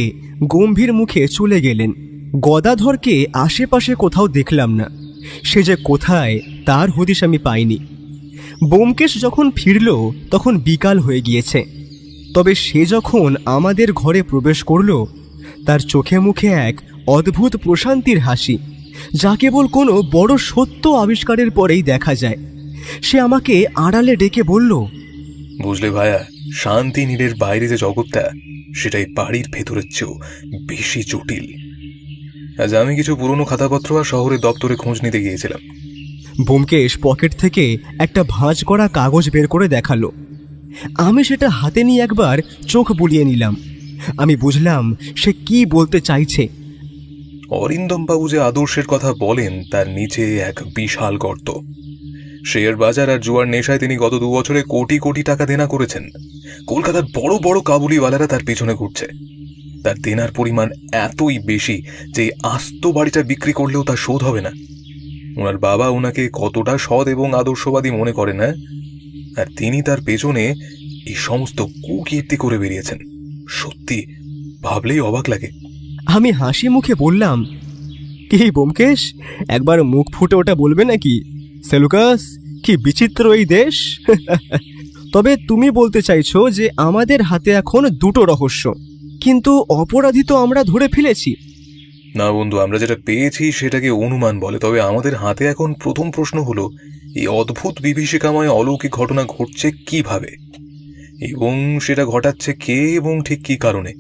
গম্ভীর মুখে চলে গেলেন। গদাধরকে আশেপাশে কোথাও দেখলাম না। সে যে কোথায় তার হদিশ আমি পাইনি। ব্যোমকেশ যখন ফিরল তখন বিকাল হয়ে গিয়েছে। তবে সে যখন আমাদের ঘরে প্রবেশ করল, তার চোখে মুখে এক অদ্ভুত প্রশান্তির হাসি, যা কেবল কোনো বড় সত্য আবিষ্কারের পরেই দেখা যায়। সে আমাকে আড়ালে ডেকে বলল, বুঝলে ভাইয়া, শান্তি নীড়ের বাইরে যে জগৎটা, সেটাই বাড়ির ভেতরের চেয়েও বেশি জটিল। আজ আমি কিছু পুরনো খাতাপত্র আর শহরের দপ্তরে খোঁজ নিতে গিয়েছিলাম। ব্যোমকেশ পকেট থেকে একটা ভাঁজ করা কাগজ বের করে দেখালো। আমি সেটা হাতে নিয়ে একবার চোখ বুলিয়ে নিলাম। আমি বুঝলাম সে কি বলতে চাইছে। অরিন্দম বাবু যে আদর্শের কথা বলেন, তার নিচে এক বিশাল গর্ত। শেয়ার বাজার আর জুয়ার নেশায় তিনি গত 2 বছরে কোটি কোটি টাকা দেনা করেছেন। কলকাতার বড় বড় কাবুলিওয়ালারা তার পেছনে ঘুরছে। তার দেনার পরিমাণ এতই বেশি যে আস্ত বাড়িটা বিক্রি করলেও তার শোধ হবে না। ওনার বাবা ওনাকে কতটা সৎ এবং আদর্শবাদী মনে করেন না, আর তিনি তার পেছনে এই সমস্ত কুকীর্তি করে বেরিয়েছেন। সত্যি ভাবলেই অবাক লাগে। আমি হাসি মুখে বললাম, কি ব্যোমকেশ, একবার মুখ ফুটে ওটা বলবে নাকি? সেলুকাস, কি বিচিত্র এই দেশ। তবে তুমি বলতে চাইছো যে আমাদের হাতে এখন 2টো রহস্য, কিন্তু অপরাধী তো আমরা ধরে ফেলেছি। না বন্ধু, আমরা যেটা পেয়েছি সেটাকে অনুমান বলে। তবে আমাদের হাতে এখন প্রথম প্রশ্ন হলো, এই অদ্ভুত বিভীষিকাময় অলৌকিক ঘটনা ঘটছে কিভাবে, এবং সেটা ঘটাচ্ছে কে এবং ঠিক কি কারণে।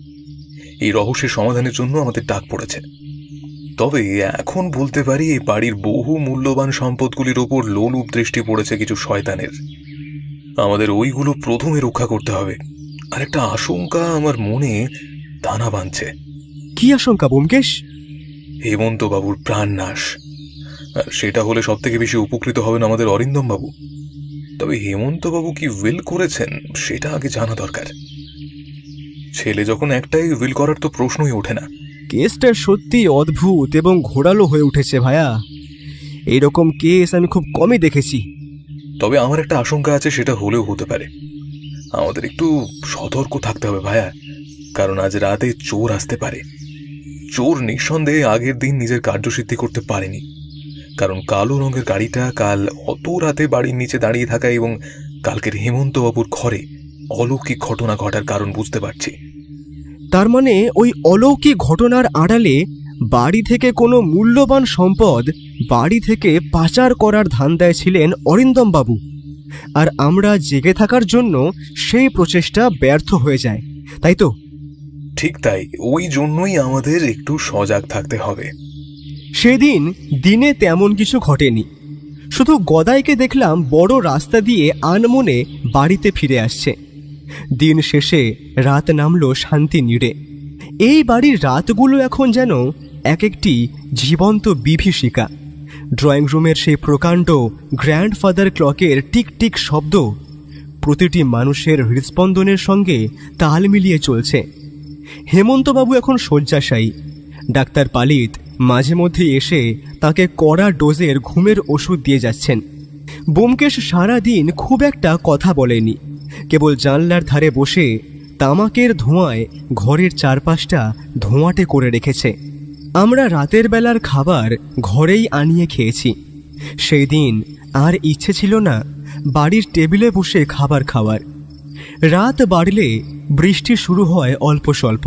এই রহস্যের সমাধানের জন্য আমাদের ডাক পড়েছে। তবে এখন বলতে পারি, এই বাড়ির বহু মূল্যবান সম্পদগুলির ওপর লোলুপ দৃষ্টি পড়েছে কিছু শয়তানের। আমাদের ওইগুলো প্রথমে রক্ষা করতে হবে। আর একটা আশঙ্কা আমার মনে দানা বাঁধছে। কি আশঙ্কা ব্যোমকেশ? হেমন্ত বাবুর প্রাণ নাশ। আর সেটা হলে সব থেকে বেশি উপকৃত হবেন আমাদের অরিন্দম বাবু। তবে হেমন্ত বাবু কি উইল করেছেন সেটা আগে জানা দরকার। ছেলে যখন একটাই, উইল করার তো প্রশ্নই ওঠে না। কেসটা সত্যি অদ্ভুত এবং ঘোরালো হয়ে উঠেছে ভাইয়া। এইরকম কেস আমি খুব কমই দেখেছি। তবে আমার একটা আশঙ্কা আছে, সেটা হলেও হতে পারে। আমাদের একটু সতর্ক থাকতে হবে ভাইয়া, কারণ আজ রাতে চোর আসতে পারে। চোর নিঃসন্দেহে আগের দিন নিজের কার্যসিদ্ধি করতে পারেনি, কারণ কালো রঙের গাড়িটা কাল অত রাতে বাড়ির নিচে দাঁড়িয়ে থাকা এবং কালকের হেমন্তবাবুর ঘরে অলৌকিক ঘটনা ঘটার কারণ বুঝতে পারছি। তার মানে ওই অলৌকিক ঘটনার আড়ালে বাড়ি থেকে কোনো মূল্যবান সম্পদ বাড়ি থেকে পাচার করার ধান্দায় ছিলেন অরিন্দম বাবু, আর আমরা জেগে থাকার জন্য সেই প্রচেষ্টা ব্যর্থ হয়ে যায়, তাই তো? ঠিক তাই, ওই জন্যই আমাদের একটু সজাগ থাকতে হবে। সেদিন দিনে তেমন কিছু ঘটেনি। শুধু গদাইকে দেখলাম বড় রাস্তা দিয়ে আনমনে বাড়িতে ফিরে আসছে। দিন শেষে রাত নামলো শান্তি নীড়ে। এই বাড়ির রাতগুলো এখন যেন এক একটি জীবন্ত বিভীষিকা। ড্রয়িং রুমের সেই প্রকাণ্ড গ্র্যান্ডফাদার ক্লকের টিক টিক শব্দ প্রতিটি মানুষের হৃদস্পন্দনের সঙ্গে তাল মিলিয়ে চলছে। হেমন্তবাবু এখন শয্যাশায়ী। ডাক্তার পালিত মাঝে মধ্যে এসে তাকে কড়া ডোজের ঘুমের ওষুধ দিয়ে যাচ্ছেন। ব্যোমকেশ সারা দিন খুব একটা কথা বলেনি, কেবল জানলার ধারে বসে তামাকের ধোঁয়ায় ঘরের চারপাশটা ধোঁয়াটে করে রেখেছে। আমরা রাতের বেলার খাবার ঘরেই আনিয়ে খেয়েছি। সেই দিন আর ইচ্ছে ছিল না বাড়ির টেবিলে বসে খাবার খাওয়ার। রাত বাড়লে বৃষ্টি শুরু হয় অল্প স্বল্প।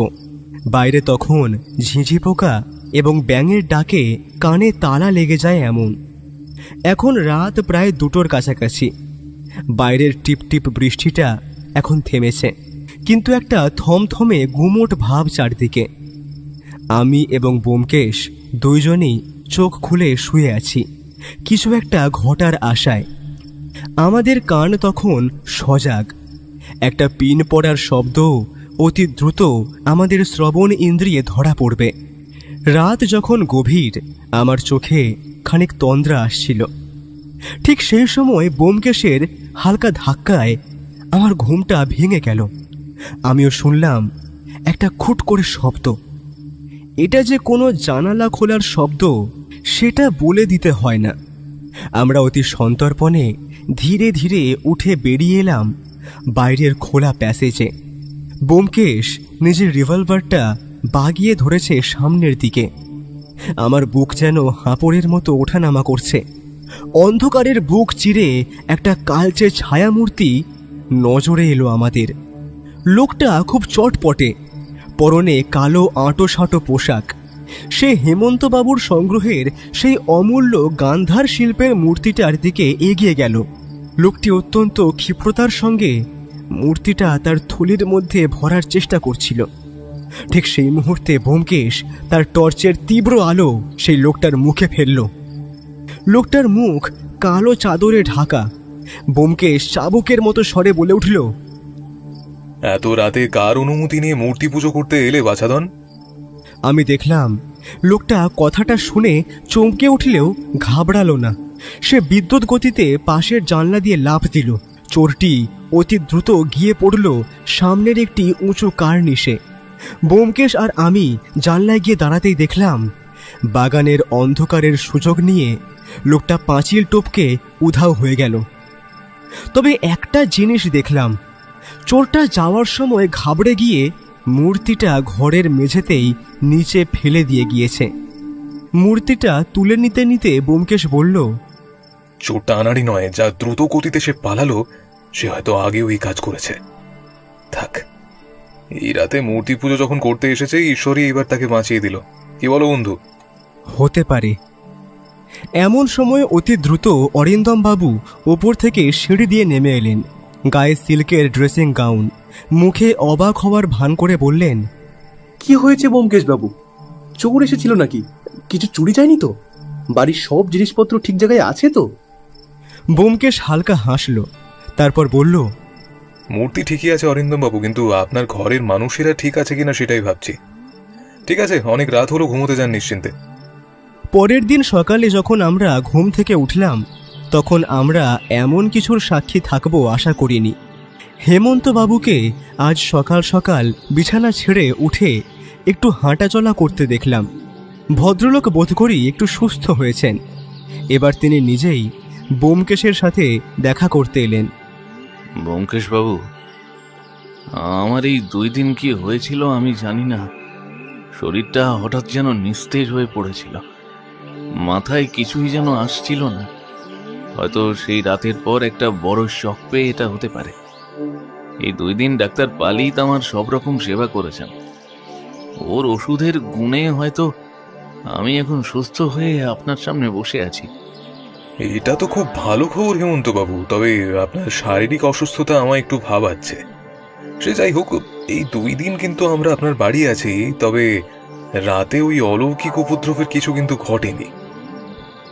বাইরে তখন ঝিঁঝি পোকা এবং ব্যাঙের ডাকে কানে তালা লেগে যায় এমন। এখন রাত প্রায় 2টোর কাছাকাছি। বাইরের টিপটিপ বৃষ্টিটা এখন থেমেছে, কিন্তু একটা থমথমে গুমোট ভাব চারদিকে। আমি এবং ব্যোমকেশ দুইজনেই চোখ খুলে শুয়ে আছি কিছু একটা ঘটার আশায়। আমাদের কান তখন সজাগ। একটা পিন পড়ার শব্দ অতি দ্রুত আমাদের শ্রবণ ইন্দ্রিয়ে ধরা পড়বে। রাত যখন গভীর, আমার চোখে খানিক তন্দ্রা আসছিল। ঠিক সেই সময় ব্যোমকেশের হালকা ধাক্কায় আমার ঘুমটা ভেঙে গেল। আমিও শুনলাম একটা খুট করে শব্দ। এটা যে কোনো জানালা খোলার শব্দ সেটা বলে দিতে হয় না। আমরা অতি সন্তর্পণে ধীরে ধীরে উঠে বেরিয়ে এলাম বাইরের খোলা প্যাসেজে। ব্যোমকেশ নিজের রিভলভারটা বাগিয়ে ধরেছে সামনের দিকে। আমার বুক যেন হাঁপড়ের মতো ওঠানামা করছে। অন্ধকারের বুক চিরে একটা কালচে ছায়ামূর্তি নজরে এলো আমাদের। লোকটা খুব চটপটে, পরনে কালো আঁটো-সাঁটো পোশাক। সে হেমন্তবাবুর সংগ্রহের সেই অমূল্য গান্ধার শিল্পের মূর্তিটার দিকে এগিয়ে গেল। লোকটি অত্যন্ত ক্ষিপ্রতার সঙ্গে মূর্তিটা তার থলির মধ্যে ভরার চেষ্টা করছিল। ঠিক সেই মুহূর্তে ব্যোমকেশ তার টর্চের তীব্র আলো সেই লোকটার মুখে ফেলল। লোকটার মুখ কালো চাদরে ঢাকা। ব্যোমকেশ চাবুকের মতো স্বরে বলে উঠল, এত রাতে কার অনুমতি নিয়ে মূর্তি পুজো করতে এলে বাছাধন? আমি দেখলাম লোকটা কথাটা শুনে চমকে উঠলেও ঘাবড়ালো না। সে বিদ্যুৎ গতিতে পাশের জানলা দিয়ে লাফ দিল। চোরটি অতি দ্রুত গিয়ে পড়ল সামনের একটি উঁচু কার্নিশে। ব্যোমকেশ আর আমি জানলায় গিয়ে দাঁড়াতেই দেখলাম বাগানের অন্ধকারের সুযোগ নিয়ে লোকটা পাঁচিল টপকে উধাও হয়ে গেল। তবে একটা জিনিস দেখলাম, চোরটা যাওয়ার সময় ঘাবড়ে গিয়ে মূর্তিটা ঘরের মেঝেতেই নিচে ফেলে দিয়ে গিয়েছে। মূর্তিটা তুলে নিতে নিতে ব্যোমকেশ বলল, চোরটা আনাড়ি নয়, যা দ্রুত গতিতে সে পালালো সে হয়তো আগেও এই কাজ করেছে। থাক, এই রাতে মূর্তি পুজো যখন করতে এসেছে, ঈশ্বরই এবার তাকে বাঁচিয়ে দিল। কি বলো বন্ধু? হতে পারে। এমন সময় অতি দ্রুত অরিন্দম বাবু ওপর থেকে সিঁড়ি দিয়ে নেমে এলেন। গায়ে সিল্কের ড্রেসিং গাউন, মুখে অবাক হওয়ার ভান করে বললেন, কি হয়েছে ব্যোমকেশ বাবু? চোর এসেছিল নাকি? কিছু চুরি যায়নি তো? বাড়ির সব জিনিসপত্র ঠিক জায়গায় আছে তো? ব্যোমকেশ হালকা হাসল, তারপর বলল, মূর্তি ঠিকই আছে অরিন্দম বাবু, কিন্তু আপনার ঘরের মানুষেরা ঠিক আছে কিনা সেটাই ভাবছি। ঠিক আছে, অনেক রাত হলো, ঘুমোতে যান নিশ্চিন্তে। পরের দিন সকালে যখন আমরা ঘুম থেকে উঠলাম তখন আমরা এমন কিছুর সাক্ষী থাকব আশা করিনি। হেমন্তবাবুকে আজ সকাল সকাল বিছানা ছেড়ে উঠে একটু হাঁটাচলা করতে দেখলাম। ভদ্রলোক বোধ করি একটু সুস্থ হয়েছেন। এবার তিনি নিজেই ব্যোমকেশের সাথে দেখা করতে এলেন। ব্যোমকেশ বাবু, আমার এই 2 দিন কি হয়েছিল আমি জানি না, শরীরটা হঠাৎ যেন নিস্তেজ হয়ে পড়েছিল। মাথায় কিছুই যেন আসছিল না। হয়তো সেই রাতের পর একটা বড় শক পেয়ে এটা হতে পারে। এই 2 দিন ডাক্তার পালিত আমার সব রকম সেবা করেছেন। ওর ওষুধের গুণে হয়তো আমি এখন সুস্থ হয়ে আপনার সামনে বসে আছি। এটা তো খুব ভালো খবর হেমন্ত বাবু, তবে আপনার শারীরিক অসুস্থতা আমায় একটু ভাবাচ্ছে। সে যাই হোক, এই 2 দিন কিন্তু আমরা আপনার বাড়ি আছি, তবে রাতে ওই অলৌকিক উপদ্রবের কিছু কিন্তু ঘটেনি।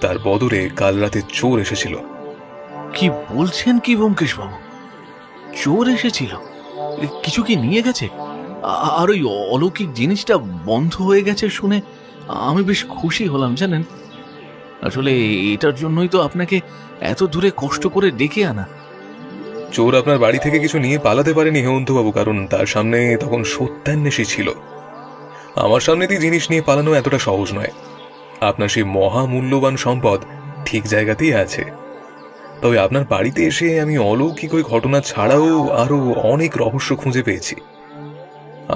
তার বদলে কাল রাতে চোর এসেছিল। কি বলছেন কি ব্যোমকেশ বাবু? চোর এসেছিল? কিছু কি নিয়ে গেছে? আর ওই অলৌকিক জিনিসটা বন্ধ হয়ে গেছে শুনে আমি বেশ খুশি হলাম জানেন। আসলে এটার জন্যই তো আপনাকে এত দূরে কষ্ট করে ডেকে আনা। চোর আপনার বাড়ি থেকে কিছু নিয়ে পালাতে পারেনি হেমন্তবাবু, কারণ তার সামনে তখন সত্যান্বেষী ছিল। আমার সামনে দিয়ে জিনিস নিয়ে পালানো এতটা সহজ নয়। আপনার সেই মহামূল্যবান সম্পদ ঠিক জায়গাতেই আছে। তবে আপনার বাড়িতে এসে আমি অলৌকিক ওই ঘটনা ছাড়াও আরো অনেক রহস্য খুঁজে পেয়েছি।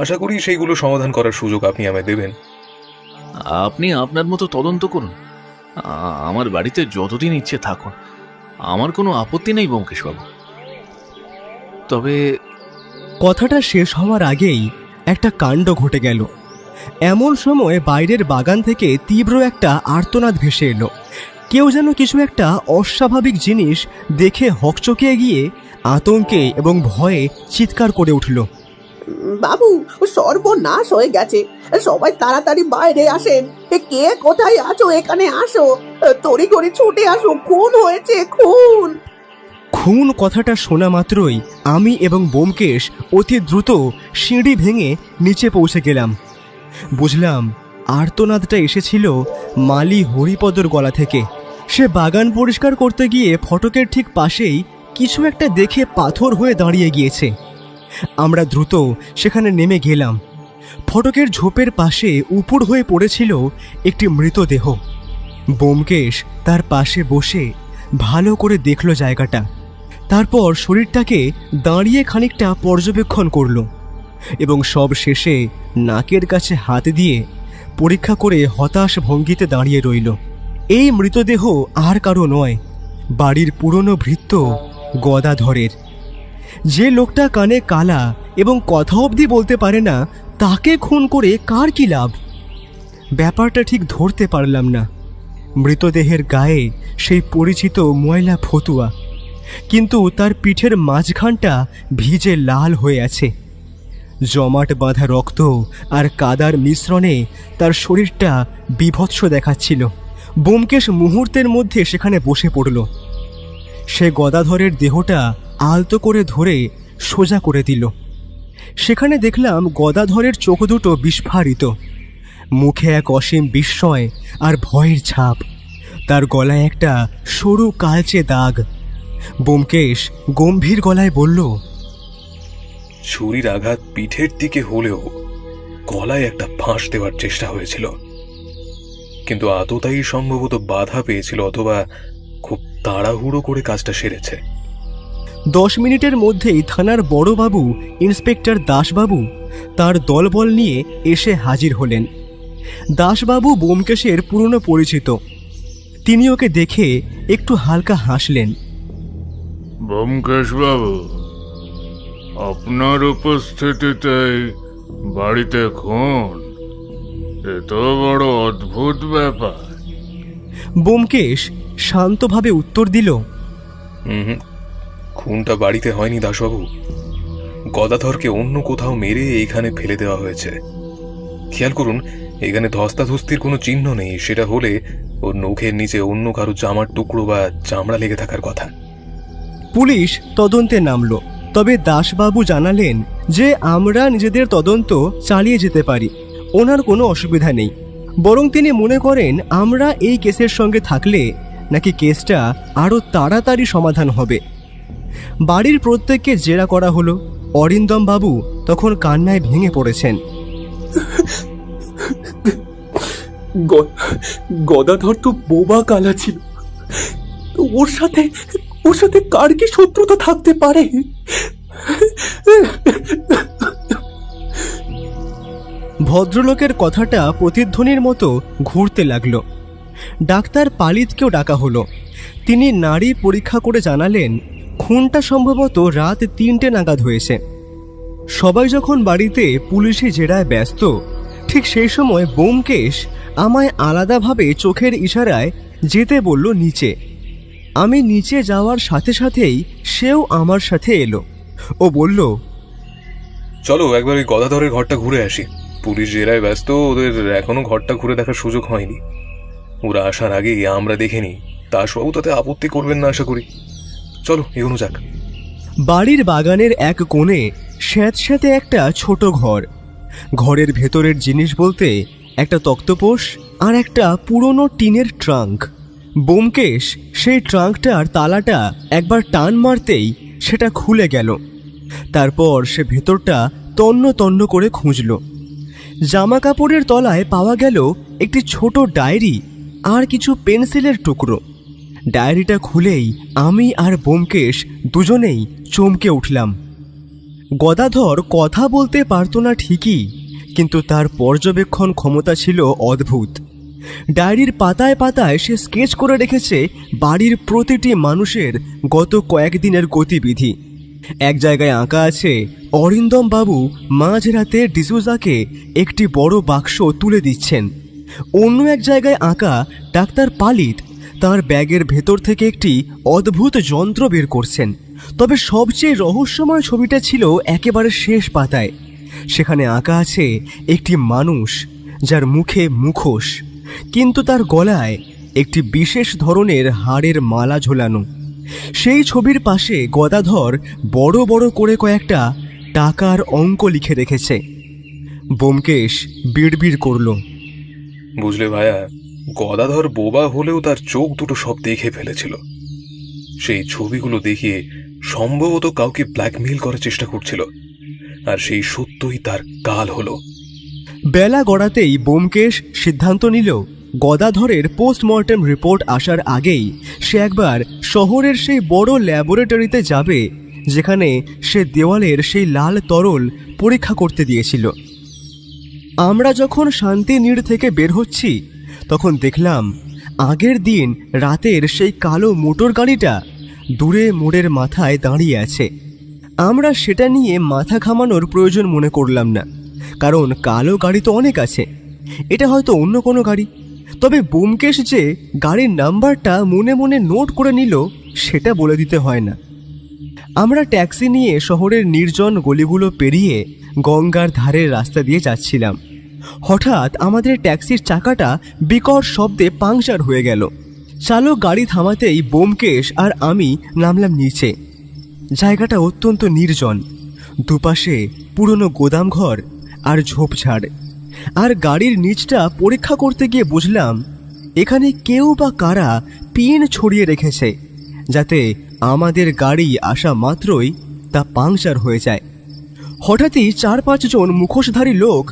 আশা করি সেইগুলো সমাধান করার সুযোগ আপনি আমায় দেবেন। আপনি আপনার মতো তদন্ত করুন, আমার বাড়িতে যতদিন ইচ্ছে থাকুন, আমার কোনো আপত্তি নেই ব্যোমকেশবাবু। তবে কথাটা শেষ হওয়ার আগেই একটা কাণ্ড ঘটে গেল। এমন সময় বাইরের বাগান থেকে তীব্র একটা আর্তনাদ ভেসে এলো। কেউ যেন কিছু একটা অস্বাভাবিক জিনিস দেখে হকচকিয়ে গিয়ে আতঙ্কে এবং ভয়ে চিৎকার করে উঠল। বাবু, সর্বনাশ হয়ে গেছে, সবাই তাড়াতাড়ি বাইরে আসেন। কে কোথায় আছো, এখানে আসো, তড়িঘড়ি ছুটে আসো, খুন হয়েছে, খুন। খুন কথাটা শোনা মাত্রই আমি এবং ব্যোমকেশ অতি দ্রুত সিঁড়ি ভেঙে নিচে পৌঁছে গেলাম। বুঝলাম আর্তনাদটা এসেছিল মালি হরিপদর গলা থেকে। সে বাগান পরিষ্কার করতে গিয়ে ফটকের ঠিক পাশেই কিছু একটা দেখে পাথর হয়ে দাঁড়িয়ে গিয়েছে। আমরা দ্রুত সেখানে নেমে গেলাম। ফটকের ঝোপের পাশে উপুড় হয়ে পড়েছিল একটি মৃতদেহ। ব্যোমকেশ তার পাশে বসে ভালো করে দেখল জায়গাটা, তারপর শরীরটাকে দাঁড়িয়ে খানিকটা পর্যবেক্ষণ করল এবং সব শেষে নাকের কাছে হাত দিয়ে পরীক্ষা করে হতাশ ভঙ্গিতে দাঁড়িয়ে রইল। এই মৃতদেহ আর কারো নয়, বাড়ির পুরনো ভৃত্য গদাধরের। যে লোকটা কানে কালা এবং কথা অবধি বলতে পারে না, তাকে খুন করে কার কি লাভ? ব্যাপারটা ঠিক ধরতে পারলাম না। মৃতদেহের গায়ে সেই পরিচিত ময়লা ফতুয়া, কিন্তু তার পিঠের মাঝখানটা ভিজে লাল হয়ে আছে। জমাট বাঁধা রক্ত আর কাদার মিশ্রণে তার শরীরটা বিভৎস দেখাচ্ছিল। ব্যোমকেশ মুহূর্তের মধ্যে সেখানে বসে পড়ল। সে গদাধরের দেহটা আলতো করে ধরে সোজা করে দিল। সেখানে দেখলাম গদাধরের চোখ দুটো বিস্ফারিত, মুখে এক অসীম বিস্ময় আর ভয়ের ছাপ। তার গলায় একটা সরু কালচে দাগ। ব্যোমকেশ গম্ভীর গলায় বলল, ছুরির আঘাত পিঠের দিকে হলেও গলায় একটা ফাঁস দেওয়ার চেষ্টা হয়েছিল, কিন্তু আততায়ী সম্ভবত বাধা পেয়েছিল, অথবা খুব তাড়াহুড়ো করে কাজটা সেরেছে। 10 মিনিটের মধ্যেই থানার বড়বাবু ইন্সপেক্টর দাসবাবু তার দলবল নিয়ে এসে হাজির হলেন। দাসবাবু ব্যোমকেশের পুরনো পরিচিত। তিনি ওকে দেখে একটু হালকা হাসলেন। ব্যোমকেশবাবু, আপনার উপস্থিতিতে বাড়িতে খুন, এ তো বড় অদ্ভুত ব্যাপার। ব্যোমকেশ শান্তভাবে উত্তর দিল, খুনটা বাড়িতে হয়নি দাসবাবু, গদাধরকে অন্য কোথাও মেরে এইখানে ফেলে দেওয়া হয়েছে। খেয়াল করুন, এখানে ধস্তাধস্তির কোনো চিহ্ন নেই। সেটা হলে ওর নখের নিচে অন্য কারো জামার টুকরো বা চামড়া লেগে থাকার কথা। পুলিশ তদন্তে নামল। তবে দাসবাবু জানালেন যে আমরা নিজেদের তদন্ত চালিয়ে যেতে পারি, ওনার কোনো অসুবিধা নেই। বরং তিনি মনে করেন আমরা এই কেসের সঙ্গে থাকলে নাকি কেসটা আরও তাড়াতাড়ি সমাধান হবে। বাড়ির প্রত্যেককে জেরা করা হলো। অরিন্দম বাবু তখন কান্নায় ভেঙে পড়েছেন। গদাধর তো বোবা কালা ছিল, ওর সাথে কার কি শত্রুতা থাকতে পারে? ভদ্রলোকের কথাটা প্রতিধ্বনির মতো ঘুরতে লাগলো। ডাক্তার পালিতকেও ডাকা হলো। তিনি নাড়ি পরীক্ষা করে জানালেন খুনটা সম্ভবত রাত 3টে নাগাদ হয়েছে। সবাই যখন বাড়িতে পুলিশি জেরায় ব্যস্ত, ঠিক সেই সময় ব্যোমকেশ আমায় আলাদাভাবে চোখের ইশারায় যেতে বলল নিচে। আমি নিচে যাওয়ার সাথে সাথেই সেও আমার সাথে এলো। ও বলল, চলো একবার ওই গদাধরের ঘরটা ঘুরে আসি। পুলিশ জেরায় ব্যস্ত, ওদের এখনো ঘরটা ঘুরে দেখার সুযোগ হয়নি। ওরা আসার আগেই আমরা দেখে নিই। দাসবাবু তাতে আপত্তি করবেন না আশা করি। চলো এগোনো যাক। বাড়ির বাগানের এক কোণে স্যাঁতস্যাঁতে একটা ছোট ঘর। ঘরের ভেতরের জিনিস বলতে একটা তক্তপোষ আর একটা পুরনো টিনের ট্রাঙ্ক। ব্যোমকেশ সেই ট্রাঙ্কটার তালাটা একবার টান মারতেই সেটা খুলে গেল। তারপর সে ভেতরটা তন্ন তন্ন করে খুঁজল। জামা কাপড়ের তলায় পাওয়া গেল একটি ছোট ডায়েরি আর কিছু পেন্সিলের টুকরো। ডায়েরিটা খুলেই আমি আর ব্যোমকেশ দুজনেই চমকে উঠলাম। গদাধর কথা বলতে পারত না ঠিকই, কিন্তু তার পর্যবেক্ষণ ক্ষমতা ছিল অদ্ভুত। ডায়েরির পাতায় পাতায় সে স্কেচ করে রেখেছে বাড়ির প্রতিটি মানুষের গত কয়েকদিনের গতিবিধি। এক জায়গায় আঁকা আছে অরিন্দম বাবু মাঝরাতে ডিসুজাকে একটি বড় বাক্স তুলে দিচ্ছেন। অন্য এক জায়গায় আঁকা ডাক্তার পালিত তার ব্যাগের ভেতর থেকে একটি অদ্ভুত যন্ত্র বের করছেন। তবে সবচেয়ে রহস্যময় ছবিটা ছিল একেবারে শেষ পাতায়। সেখানে আঁকা আছে একটি মানুষ যার মুখে মুখোশ, কিন্তু তার গলায় একটি বিশেষ ধরনের হাড়ের মালা ঝোলানো। সেই ছবির পাশে গদাধর বড় বড় করে কয়েকটা টাকার অঙ্ক লিখে রেখেছে। ব্যোমকেশ বিড়বিড় করল, বুঝলে ভাইয়া, গদাধর বোবা হলেও তার চোখ দুটো সব দেখে ফেলেছিল। সেই ছবিগুলো দেখিয়ে সম্ভবত কাউকে ব্ল্যাকমেইল করার চেষ্টা করছিল, আর সেই সত্যই তার কাল হলো। বেলা গড়াতেই ব্যোমকেশ সিদ্ধান্ত নিল গদাধরের পোস্টমর্টেম রিপোর্ট আসার আগেই সে একবার শহরের সেই বড় ল্যাবরেটরিতে যাবে যেখানে সে দেওয়ালের সেই লাল তরল পরীক্ষা করতে দিয়েছিল। আমরা যখন শান্তিনীড় থেকে বের হচ্ছি তখন দেখলাম আগের দিন রাতের সেই কালো মোটর গাড়িটা দূরে মোড়ের মাথায় দাঁড়িয়ে আছে। আমরা সেটা নিয়ে মাথা ঘামানোর প্রয়োজন মনে করলাম না, কারণ কালো গাড়ি তো অনেক আছে, এটা হয়তো অন্য কোনো গাড়ি। তবে ব্যোমকেশ যে গাড়ির নাম্বারটা মনে মনে নোট করে নিল সেটা বলে দিতে হয় না। আমরা ট্যাক্সি নিয়ে শহরের নির্জন গলিগুলো পেরিয়ে গঙ্গার ধারের রাস্তা দিয়ে যাচ্ছিলাম। হঠাৎ আমাদের ট্যাক্সির চাকাটা বিকট শব্দে পাংচার হয়ে গেল। চালক গাড়ি থামাতেই ব্যোমকেশ আর আমি নামলাম নিচে। জায়গাটা অত্যন্ত নির্জন, দুপাশে পুরনো গোদামঘর আর ঝোপঝাড়। আর গাড়ির নিচটা পরীক্ষা করতে গিয়ে বুঝলাম এখানে কেউ বা কারা পিন ছড়িয়ে রেখেছে, যাতে আমাদের গাড়ি আসা মাত্রই তা পাংচার হয়ে যায়। হঠাৎই 4-5 জন মুখোশধারী লোক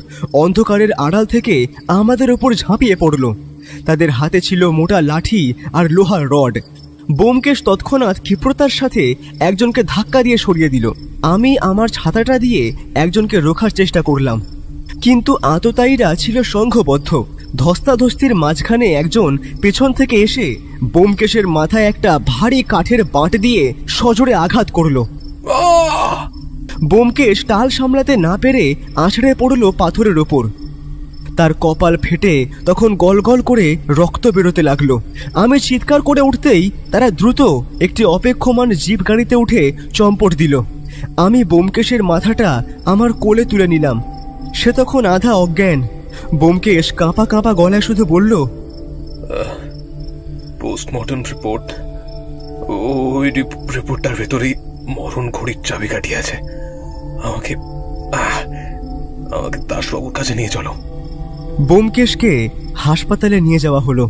অন্ধকারের আড়াল থেকে আমাদের ওপর ঝাঁপিয়ে পড়ল। তাদের হাতে ছিল মোটা লাঠি আর লোহার রড। ব্যোমকেশ তৎক্ষণাৎ ক্ষিপ্রতার সাথে একজনকে ধাক্কা দিয়ে সরিয়ে দিল। আমি আমার ছাতাটা দিয়ে একজনকে রোখার চেষ্টা করলাম, কিন্তু আততায়ীরা ছিল সংঘবদ্ধ। ধস্তাধস্তির মাঝখানে একজন পেছন থেকে এসে ব্যোমকেশের মাথায় একটা ভারী কাঠের বাঁট দিয়ে সজোরে আঘাত করল। ব্যোমকেশ টাল সামলাতে না পেরে আছড়ে পড়ল পাথরের ওপর। তার কপাল ফেটে তখন গলগল করে রক্ত বেরোতে লাগলো। আমি চিৎকার করে উঠতেই তারা দ্রুত একটি অপেক্ষমান জিপ গাড়িতে উঠে চম্পট দিল। আমি ব্যোমকেশের মাথাটা আমার কোলে তুলে নিলাম। সে তখন আধা অজ্ঞান। ব্যোমকেশ কাঁপা কাঁপা গলায় শুধু বলল, পোস্টমর্টম রিপোর্ট, ওই রিপোর্টটার ভেতরেই মরণ ঘড়ির চাবিকাঠি আছে। আমাকে দাসবাবুর কাছে নিয়ে চলো। ব্যোমকেশকে হাসপাতালে নিয়ে যাওয়া হলো।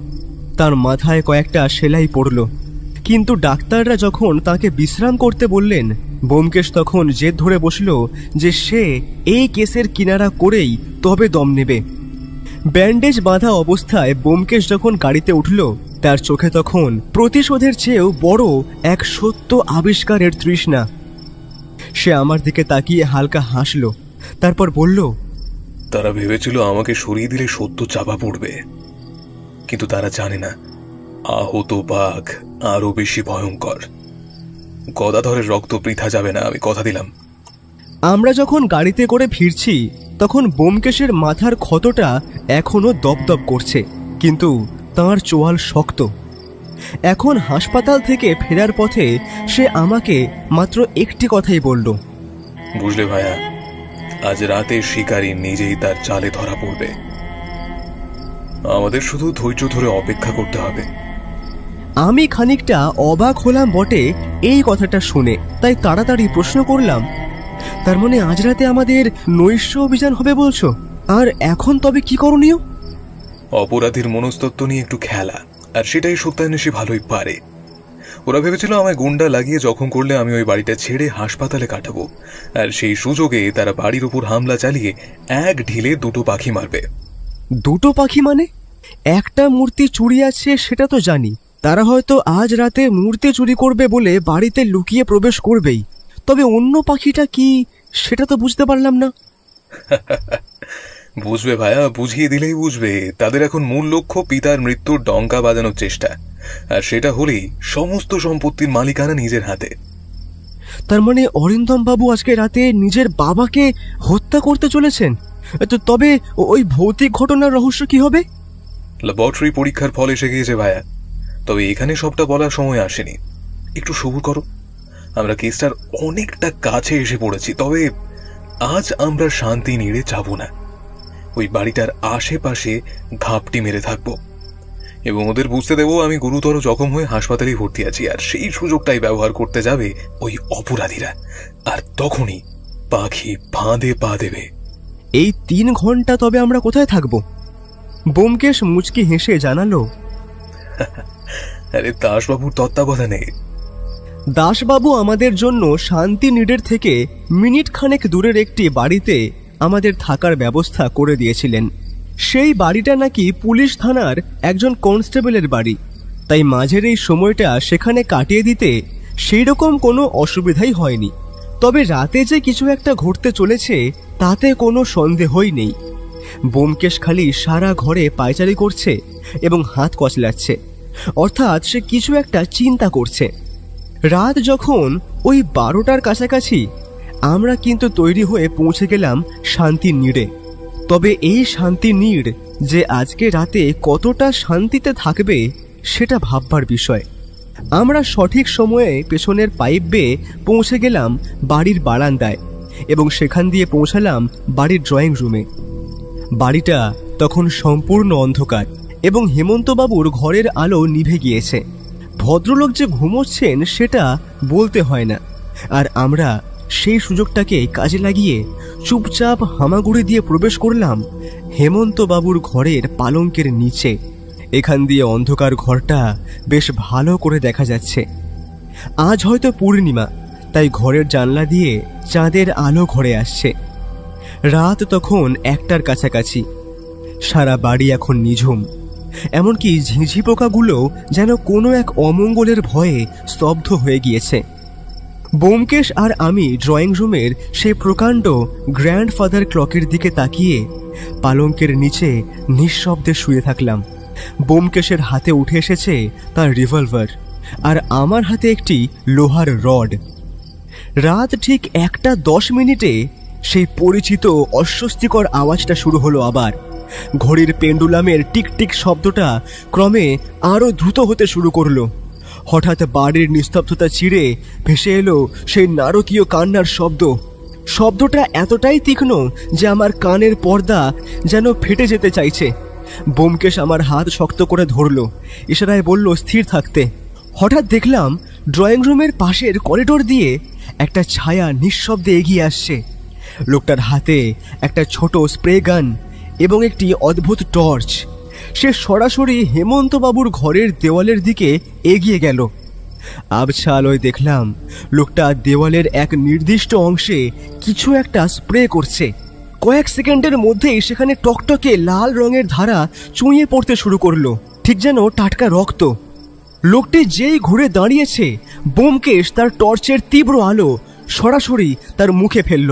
তার মাথায় কয়েকটা সেলাই পড়ল, কিন্তু ডাক্তাররা যখন তাকে বিশ্রাম করতে বললেন, ব্যোমকেশ তখন জেদ ধরে বসল যে সে এই কেসের কিনারা করেই তবে দম নেবে। ব্যান্ডেজ বাঁধা অবস্থায় ব্যোমকেশ যখন গাড়িতে উঠল, তার চোখে তখন প্রতিশোধের চেয়েও বড় এক সত্য আবিষ্কারের তৃষ্ণা। সে আমার দিকে তাকিয়ে হালকা হাসল, তারপর বলল, তারা ভেবেছিল আমাকে সরিয়ে দিলে সত্য চাপা পড়বে, কিন্তু তারা জানে না আহত বাঘ আরো বেশি ভয়ঙ্কর। গদাধরের রক্ত বৃথা যাবে না, আমি কথা দিলাম। আমরা যখন গাড়িতে করে ফিরছি তখন ব্যোমকেশের মাথার ক্ষতটা এখনো দপদপ করছে, কিন্তু তাঁর চোয়াল শক্ত। এখন হাসপাতাল থেকে ফেরার পথে সে আমাকে মাত্র একটি কথাই বলল, বুঝলে ভাইয়া, আজ রাতে শিকারী নিজেই তার জালে ধরা পড়বে। আমাদের শুধু ধৈর্য ধরে অপেক্ষা করতে হবে। আমি খানিকটা অবাক হলাম বটে এই কথাটা শুনে, তাই তাড়াতাড়ি প্রশ্ন করলাম, তার মানে আজ রাতে আমাদের নৈশ অভিযান হবে বলছো? আর এখন তবে কি করণীয়? অপরাধীর মনস্তত্ত্ব নিয়ে একটু খেলা, আর সেটাই সত্যান্বেষী ভালোই পারে। ওরা ভেবেছিল আমায় গুন্ডা লাগিয়ে জখম করলে আমি ওই বাড়িটা ছেড়ে হাসপাতালে কাটাবো, আর সেই সুযোগে তারা বাড়ির উপর হামলা চালিয়ে এক ঢিলে দুটো পাখি মারবে। দুটো পাখি মানে? একটা মূর্তি চুরি আছে সেটা তো জানি, তারা হয়তো আজ রাতে মূর্তি চুরি করবে বলে বাড়িতে লুকিয়ে প্রবেশ করবেই, তবে অন্য পাখিটা কি সেটা তো বুঝতে পারলাম না। বুঝবে ভাইয়া, বুঝিয়ে দিলেই বুঝবে। তাদের এখন মূল লক্ষ্য পিতার মৃত্যুর ডঙ্কা বাজানোর চেষ্টা, আর সেটা হলেই সমস্ত সম্পত্তির মালিকানা নিজের হাতে। তার মানে অরিন্দম বাবু আজকে রাতে নিজের বাবাকে হত্যা করতে চলেছেন। তবে ওই ভৌতিক ঘটনার রহস্য কি হবে? ল্যাবরেটরি পরীক্ষার ফল এসে গিয়েছে ভাইয়া, তবে এখানে সবটা বলার সময় আসেনি। একটু সবুর করো, আমরা কেসটার অনেকটা কাছে এসে পড়েছি। তবে আজ আমরা শান্তি নিড়ে যাব না, ওই বাড়িটার আশেপাশে ঘাপটি মেরে থাকবো এবং ওদের বুঝতে দেবো আমি গুরুতর জখম হয়ে হাসপাতালে ভর্তি আছি, আর সেই সুযোগটাই ব্যবহার করতে যাবে ওই অপরাধীরা, আর তখনই পাখি ফাঁদে পা দেবে। এই 3 ঘন্টা তবে আমরা কোথায় থাকবো? ব্যোমকেশ মুচকি হেসে জানালো, আরে দাসবাবুর তত্ত্বাবধানে। দাসবাবু আমাদের জন্য শান্তিনিড়ের থেকে মিনিট খানেক দূরের একটি বাড়িতে আমাদের থাকার ব্যবস্থা করে দিয়েছিলেন। সেই বাড়িটা নাকি পুলিশ থানার একজন কনস্টেবলের বাড়ি, তাই মাঝের এই সময়টা সেখানে কাটিয়ে দিতে সেই রকম কোনো অসুবিধাই হয়নি। তবে রাতে যে কিছু একটা ঘটতে চলেছে তাতে কোনো সন্দেহই নেই। ব্যোমকেশ খালি সারা ঘরে পায়চারি করছে এবং হাত কচলাচ্ছে, অর্থাৎ সে কিছু একটা চিন্তা করছে। রাত যখন ওই 12টার কাছাকাছি আমরা কিন্তু তৈরি হয়ে পৌঁছে গেলাম শান্তিনিড়ে। তবে এই শান্তিনিড় যে আজকে রাতে কতটা শান্তিতে থাকবে সেটা ভাববার বিষয়। আমরা সঠিক সময়ে পেছনের পাইপ বেয়ে পৌঁছে গেলাম বাড়ির বারান্দায় এবং সেখান দিয়ে পৌঁছালাম বাড়ির ড্রয়িং রুমে। বাড়িটা তখন সম্পূর্ণ অন্ধকার এবং হেমন্তবাবুর ঘরের আলো নিভে গিয়েছে। ভদ্রলোক যে ঘুমোচ্ছেন সেটা বলতে হয় না, আর আমরা সেই সুযোগটাকে কাজে লাগিয়ে চুপচাপ হামাগুড়ি দিয়ে প্রবেশ করলাম হেমন্তবাবুর ঘরের পালঙ্কের নিচে। এখান দিয়ে অন্ধকার ঘরটা বেশ ভালো করে দেখা যাচ্ছে। আজ হয়তো পূর্ণিমা, তাই ঘরের জানলা দিয়ে চাঁদের আলো ঘরে আসছে। রাত তখন 1টার কাছাকাছি। সারা বাড়ি এখন নিঝুম, এমনকি ঝিঁঝি পোকাগুলো যেন কোনো এক অমঙ্গলের ভয়ে স্তব্ধ হয়ে গিয়েছে। ব্যোমকেশ আর আমি ড্রয়িং রুমের সেই প্রকাণ্ড গ্র্যান্ডফাদার ক্লকের দিকে তাকিয়ে পালঙ্কের নিচে নিঃশব্দে শুয়ে থাকলাম। ব্যোমকেশের হাতে উঠে এসেছে তার রিভলভার, আর আমার হাতে একটি লোহার রড। রাত ঠিক 1:10 সেই পরিচিত অস্বস্তিকর আওয়াজটা শুরু হলো আবার। ঘড়ির পেন্ডুলামের টিকটিক শব্দটা ক্রমে আরও দ্রুত হতে শুরু করলো। হঠাৎ বাড়ির নিস্তব্ধতা চিরে ভেসে এলো সেই নারকীয় কান্নার শব্দ। শব্দটা এতটাই তীক্ষ্ণ যে আমার কানের পর্দা যেন ফেটে যেতে চাইছে। ব্যোমকেশ আমার হাত শক্ত করে ধরলো, ইশারায় বলল স্থির থাকতে। হঠাৎ দেখলাম ড্রয়িং রুমের পাশের করিডোর দিয়ে একটা ছায়া নিঃশব্দে এগিয়ে আসছে। লোকটার হাতে একটা ছোট স্প্রে গান এবং একটি অদ্ভুত টর্চ। সে সরাসরি হেমন্তবাবুর ঘরের দেওয়ালের দিকে এগিয়ে গেল। আবছা আলোয় দেখলাম লোকটা দেওয়ালের এক নির্দিষ্ট অংশে কিছু একটা স্প্রে করছে। কয়েক সেকেন্ডের মধ্যেই সেখানে টকটকে লাল রঙের ধারা চুঁইয়ে পড়তে শুরু করলো, ঠিক যেন টাটকা রক্ত। লোকটি যেই ঘুরে দাঁড়িয়েছে, ব্যোমকেশ তার টর্চের তীব্র আলো সরাসরি তার মুখে ফেলল,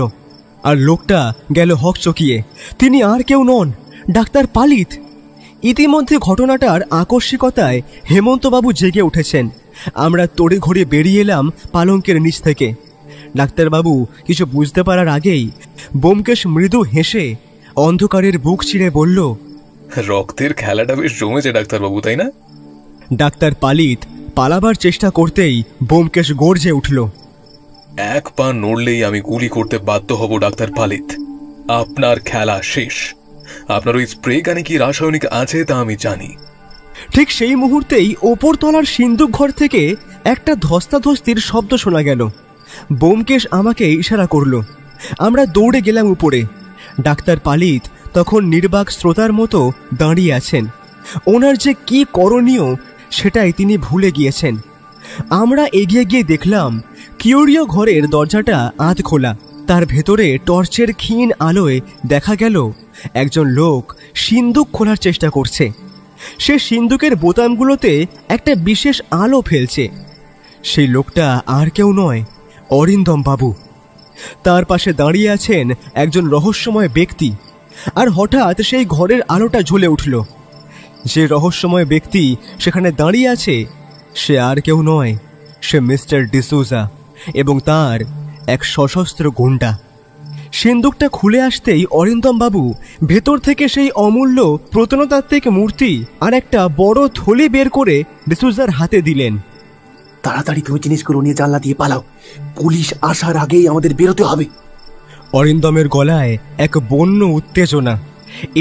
আর লোকটা গেল হকচকিয়ে। তিনি আর কেউ নন, ডাক্তার পালিত। ইতিমধ্যে ঘটনাটার আকস্মিকতায় হেমন্তবাবু জেগে উঠেছেন। আমরা তড়িঘড়ি বেরিয়ে এলাম পালঙ্কের নিচ থেকে। ডাক্তারবাবু কিছু বুঝতে পারার আগেই ব্যোমকেশ মৃদু হেসে অন্ধকারের বুক চিরে বলল, রক্তের খেলাটা বেশ জমেছে ডাক্তারবাবু, তাই না? ডাক্তার পালিত পালাবার চেষ্টা করতেই ব্যোমকেশ গর্জে উঠল, এক পা নড়লেই আমি গুলি করতে বাধ্য হব ডাক্তার পালিত। আপনার খেলা শেষ। আপনার ওই স্প্রে গানে কি রাসায়নিক আছে তা আমি জানি। ঠিক সেই মুহূর্তেই ওপরতলার সিন্দুক ঘর থেকে একটা ধস্তাধস্তির শব্দ শোনা গেল। ব্যোমকেশ আমাকে ইশারা করল। আমরা দৌড়ে গেলাম উপরে। ডাক্তার পালিত তখন নির্বাক শ্রোতার মতো দাঁড়িয়ে আছেন। ওনার যে কি করণীয় সেটাই তিনি ভুলে গিয়েছেন। আমরা এগিয়ে গিয়ে দেখলাম কিউরিও ঘরের দরজাটা আধ খোলা। তার ভেতরে টর্চের ক্ষীণ আলোয় দেখা গেল একজন লোক সিন্দুক খোলার চেষ্টা করছে। সে সিন্দুকের বোতামগুলোতে একটা বিশেষ আলো ফেলছে। সেই লোকটা আর কেউ নয়, অরিন্দম বাবু। তার পাশে দাঁড়িয়ে আছেন একজন রহস্যময় ব্যক্তি। আর হঠাৎ সেই ঘরের আলোটা জ্বলে উঠল। যে রহস্যময় ব্যক্তি সেখানে দাঁড়িয়ে আছে সে আর কেউ নয়, সে মিস্টার ডিসুজা এবং তার এক সশস্ত্র গুন্ডা। সিন্দুকটা খুলে আসতেই অরিন্দম বাবু ভেতর থেকে সেই অমূল্য প্রত্নতাত্ত্বিক মূর্তি আর একটা বড় থলি বের করে ডিসুজার হাতে দিলেন। তাড়াতাড়ি তুমি জিনিসগুলো নিয়ে জানলা দিয়ে পালাও, পুলিশ আসার আগেই আমাদের বেরোতে হবে। অরিন্দমের গলায় এক বন্য উত্তেজনা।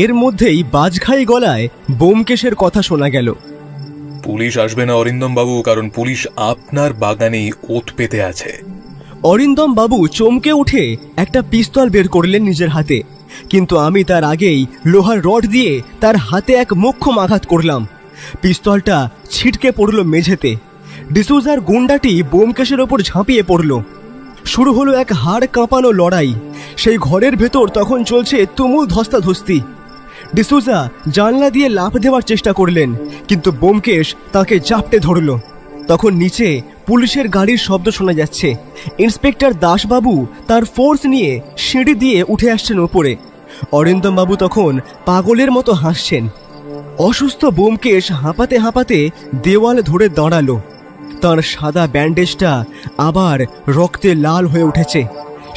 এর মধ্যেই বাজখাই গলায় ব্যোমকেশের কথা শোনা গেল। পুলিশ আসবে না অরিন্দম বাবু, কারণ পুলিশ আপনার বাগানেই ওত পেতে আছে। অরিন্দম বাবু চমকে উঠে একটা পিস্তল বের করলেন নিজের হাতে, কিন্তু আমি তার আগেই লোহার রড দিয়ে তার হাতে এক মোক্ষম আঘাত করলাম। পিস্তলটা ছিটকে পড়ল মেঝেতে। ডিসুজার গুন্ডাটি ব্যোমকেশের ওপর ঝাঁপিয়ে পড়ল। শুরু হলো এক হাড় কাঁপানো লড়াই। সেই ঘরের ভেতর তখন চলছে তুমুল ধস্তাধস্তি। ডিসুজা জানলা দিয়ে লাফ দেওয়ার চেষ্টা করলেন, কিন্তু ব্যোমকেশ তাকে জাপটে ধরল। তখন নিচে পুলিশের গাড়ির শব্দ শোনা যাচ্ছে। ইন্সপেক্টর দাসবাবু তার ফোর্স নিয়ে সিঁড়ি দিয়ে উঠে আসছেন ওপরে। অরিন্দম বাবু তখন পাগলের মতো হাসছেন। অসুস্থ ব্যোমকেশ হাঁপাতে হাঁপাতে দেওয়াল ধরে দাঁড়ালো। তার সাদা ব্যান্ডেজটা আবার রক্তে লাল হয়ে উঠেছে।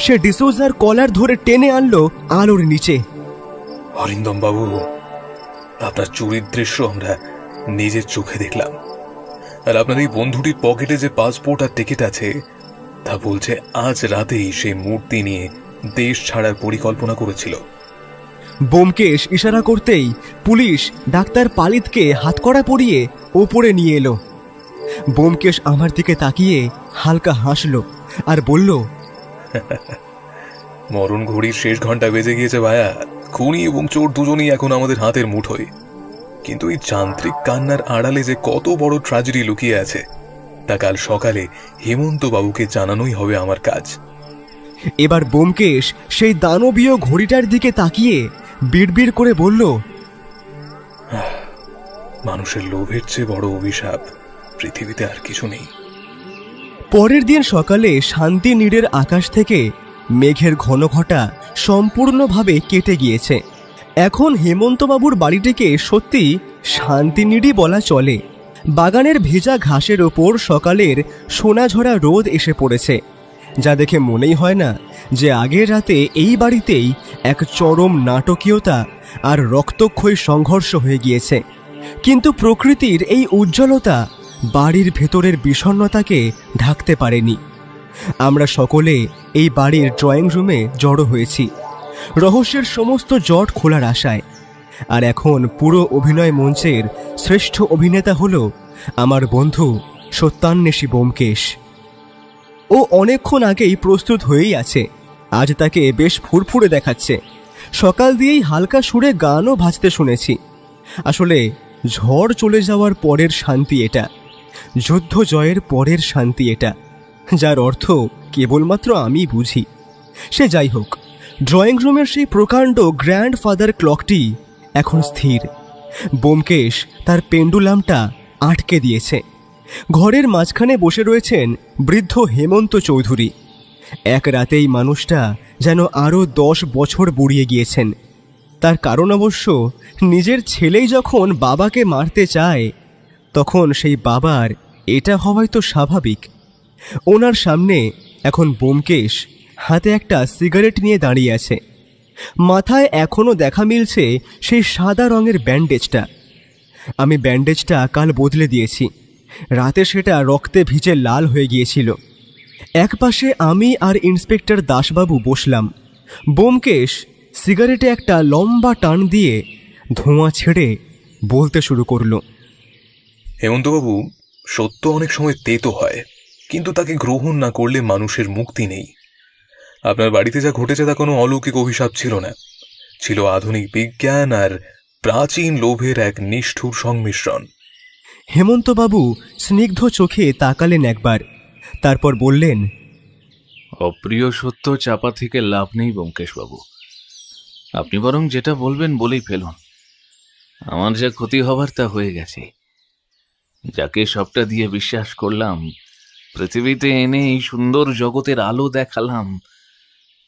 সে ডিসুজার কলার ধরে টেনে আনলো আলোর নিচে। অরিন্দম বাবু, আপনার চুরির দৃশ্য আমরা নিজের চোখে দেখলাম। আর আপনার এই বন্ধুটির পকেটে যে পাসপোর্ট আর টিকিট আছে তা বলছে আজ রাতেই সেই মূর্তি নিয়ে দেশ ছাড়ার পরিকল্পনা করেছিল। ব্যোমকেশ ইশারা করতেই পুলিশ ডাক্তার পালিতকে হাতকড়া পরিয়ে ওপরে নিয়ে এলো। ব্যোমকেশ আমার দিকে তাকিয়ে হালকা হাসল আর বলল, মরণ ঘড়ির শেষ ঘন্টা বেজে গিয়েছে ভায়া। খুনি এবং চোর দুজনেই এখন আমাদের হাতের মুঠোয়। কিন্তু এই যান্ত্রিক কান্নার আড়ালে যে কত বড় ট্র্যাজেডি লুকিয়ে আছে তা কাল সকালে হেমন্ত বাবুকে জানানোই হবে আমার কাজ। এবার ব্যোমকেশ সেই দানবীয় ঘড়িটার দিকে তাকিয়ে বিড়বিড় করে বলল, মানুষের লোভের চেয়ে বড় অভিশাপ পৃথিবীতে আর কিছু নেই। পরের দিন সকালে শান্তিনীড়ের আকাশ থেকে মেঘের ঘনঘটা সম্পূর্ণভাবে কেটে গিয়েছে। এখন হেমন্তবাবুর বাড়িটিকে সত্যি শান্তিনীড়ই বলা চলে। বাগানের ভেজা ঘাসের ওপর সকালের সোনাঝরা রোদ এসে পড়েছে, যা দেখে মনেই হয় না যে আগের রাতে এই বাড়িতেই এক চরম নাটকীয়তা আর রক্তক্ষয়ী সংঘর্ষ হয়ে গিয়েছে। কিন্তু প্রকৃতির এই উজ্জ্বলতা বাড়ির ভেতরের বিষণ্ণতাকে ঢাকতে পারেনি। আমরা সকলে এই বাড়ির ড্রয়িং রুমে জড়ো হয়েছি রহস্যের সমস্ত জট খোলার আশায়। আর এখন পুরো অভিনয় মঞ্চের শ্রেষ্ঠ অভিনেতা হলো আমার বন্ধু সত্যান্বেষী ব্যোমকেশ। ও অনেকক্ষণ আগেই প্রস্তুত হয়েই আছে। আজ তাকে বেশ ফুরফুরে দেখাচ্ছে। সকাল দিয়েই হালকা সুরে গানও বাজতে শুনেছি। আসলে ঝড় চলে যাওয়ার পরের শান্তি এটা, যুদ্ধ জয়ের পরের শান্তি এটা, যার অর্থ কেবলমাত্র আমি বুঝি। সে যাই হোক, ড্রয়িং রুমের সেই প্রকাণ্ড গ্র্যান্ডফাদার ক্লকটি এখন স্থির। ব্যোমকেশ তার পেন্ডুলামটা আটকে দিয়েছে। ঘরের মাঝখানে বসে রয়েছেন বৃদ্ধ হেমন্ত চৌধুরী। এক রাতেই মানুষটা যেন আরও 10 বছর বুড়িয়ে গিয়েছেন। তার কারণ অবশ্য নিজের ছেলেই যখন বাবাকে মারতে চায় তখন সেই বাবার এটা হওয়াই তো স্বাভাবিক। ওনার সামনে এখন ব্যোমকেশ হাতে একটা সিগারেট নিয়ে দাঁড়িয়ে আছে। মাথায় এখনও দেখা মিলছে সেই সাদা রঙের ব্যান্ডেজটা। আমি ব্যান্ডেজটা কাল বদলে দিয়েছি। রাতে সেটা রক্তে ভিজে লাল হয়ে গিয়েছিল। একপাশে আমি আর ইন্সপেক্টর দাসবাবু বসলাম। ব্যোমকেশ সিগারেটে একটা লম্বা টান দিয়ে ধোঁয়া ছেড়ে বলতে শুরু করল, হেমন্তবাবু, সত্য অনেক সময় তেতো হয়, কিন্তু তাকে গ্রহণ না করলে মানুষের মুক্তি নেই। আপনার বাড়িতে যা ঘটেছে তা কোনো অলৌকিক অভিশাপ ছিল না, ছিল আধুনিক বিজ্ঞান আর প্রাচীন লোভের এক নিষ্ঠুর সংমিশ্রণ। হেমন্তবাবু স্নিগ্ধ চোখে তাকালেন একবার, তারপর বললেন, অপ্রিয় সত্য চাপা থেকে লাভ নেই ব্যোমকেশবাবু। আপনি বরং যেটা বলবেন বলেই ফেলুন। আমার যা ক্ষতি হবার তা হয়ে গেছে। যাকে সবটা দিয়ে বিশ্বাস করলাম, পৃথিবীতে এনে এই সুন্দর জগতের আলো দেখালাম,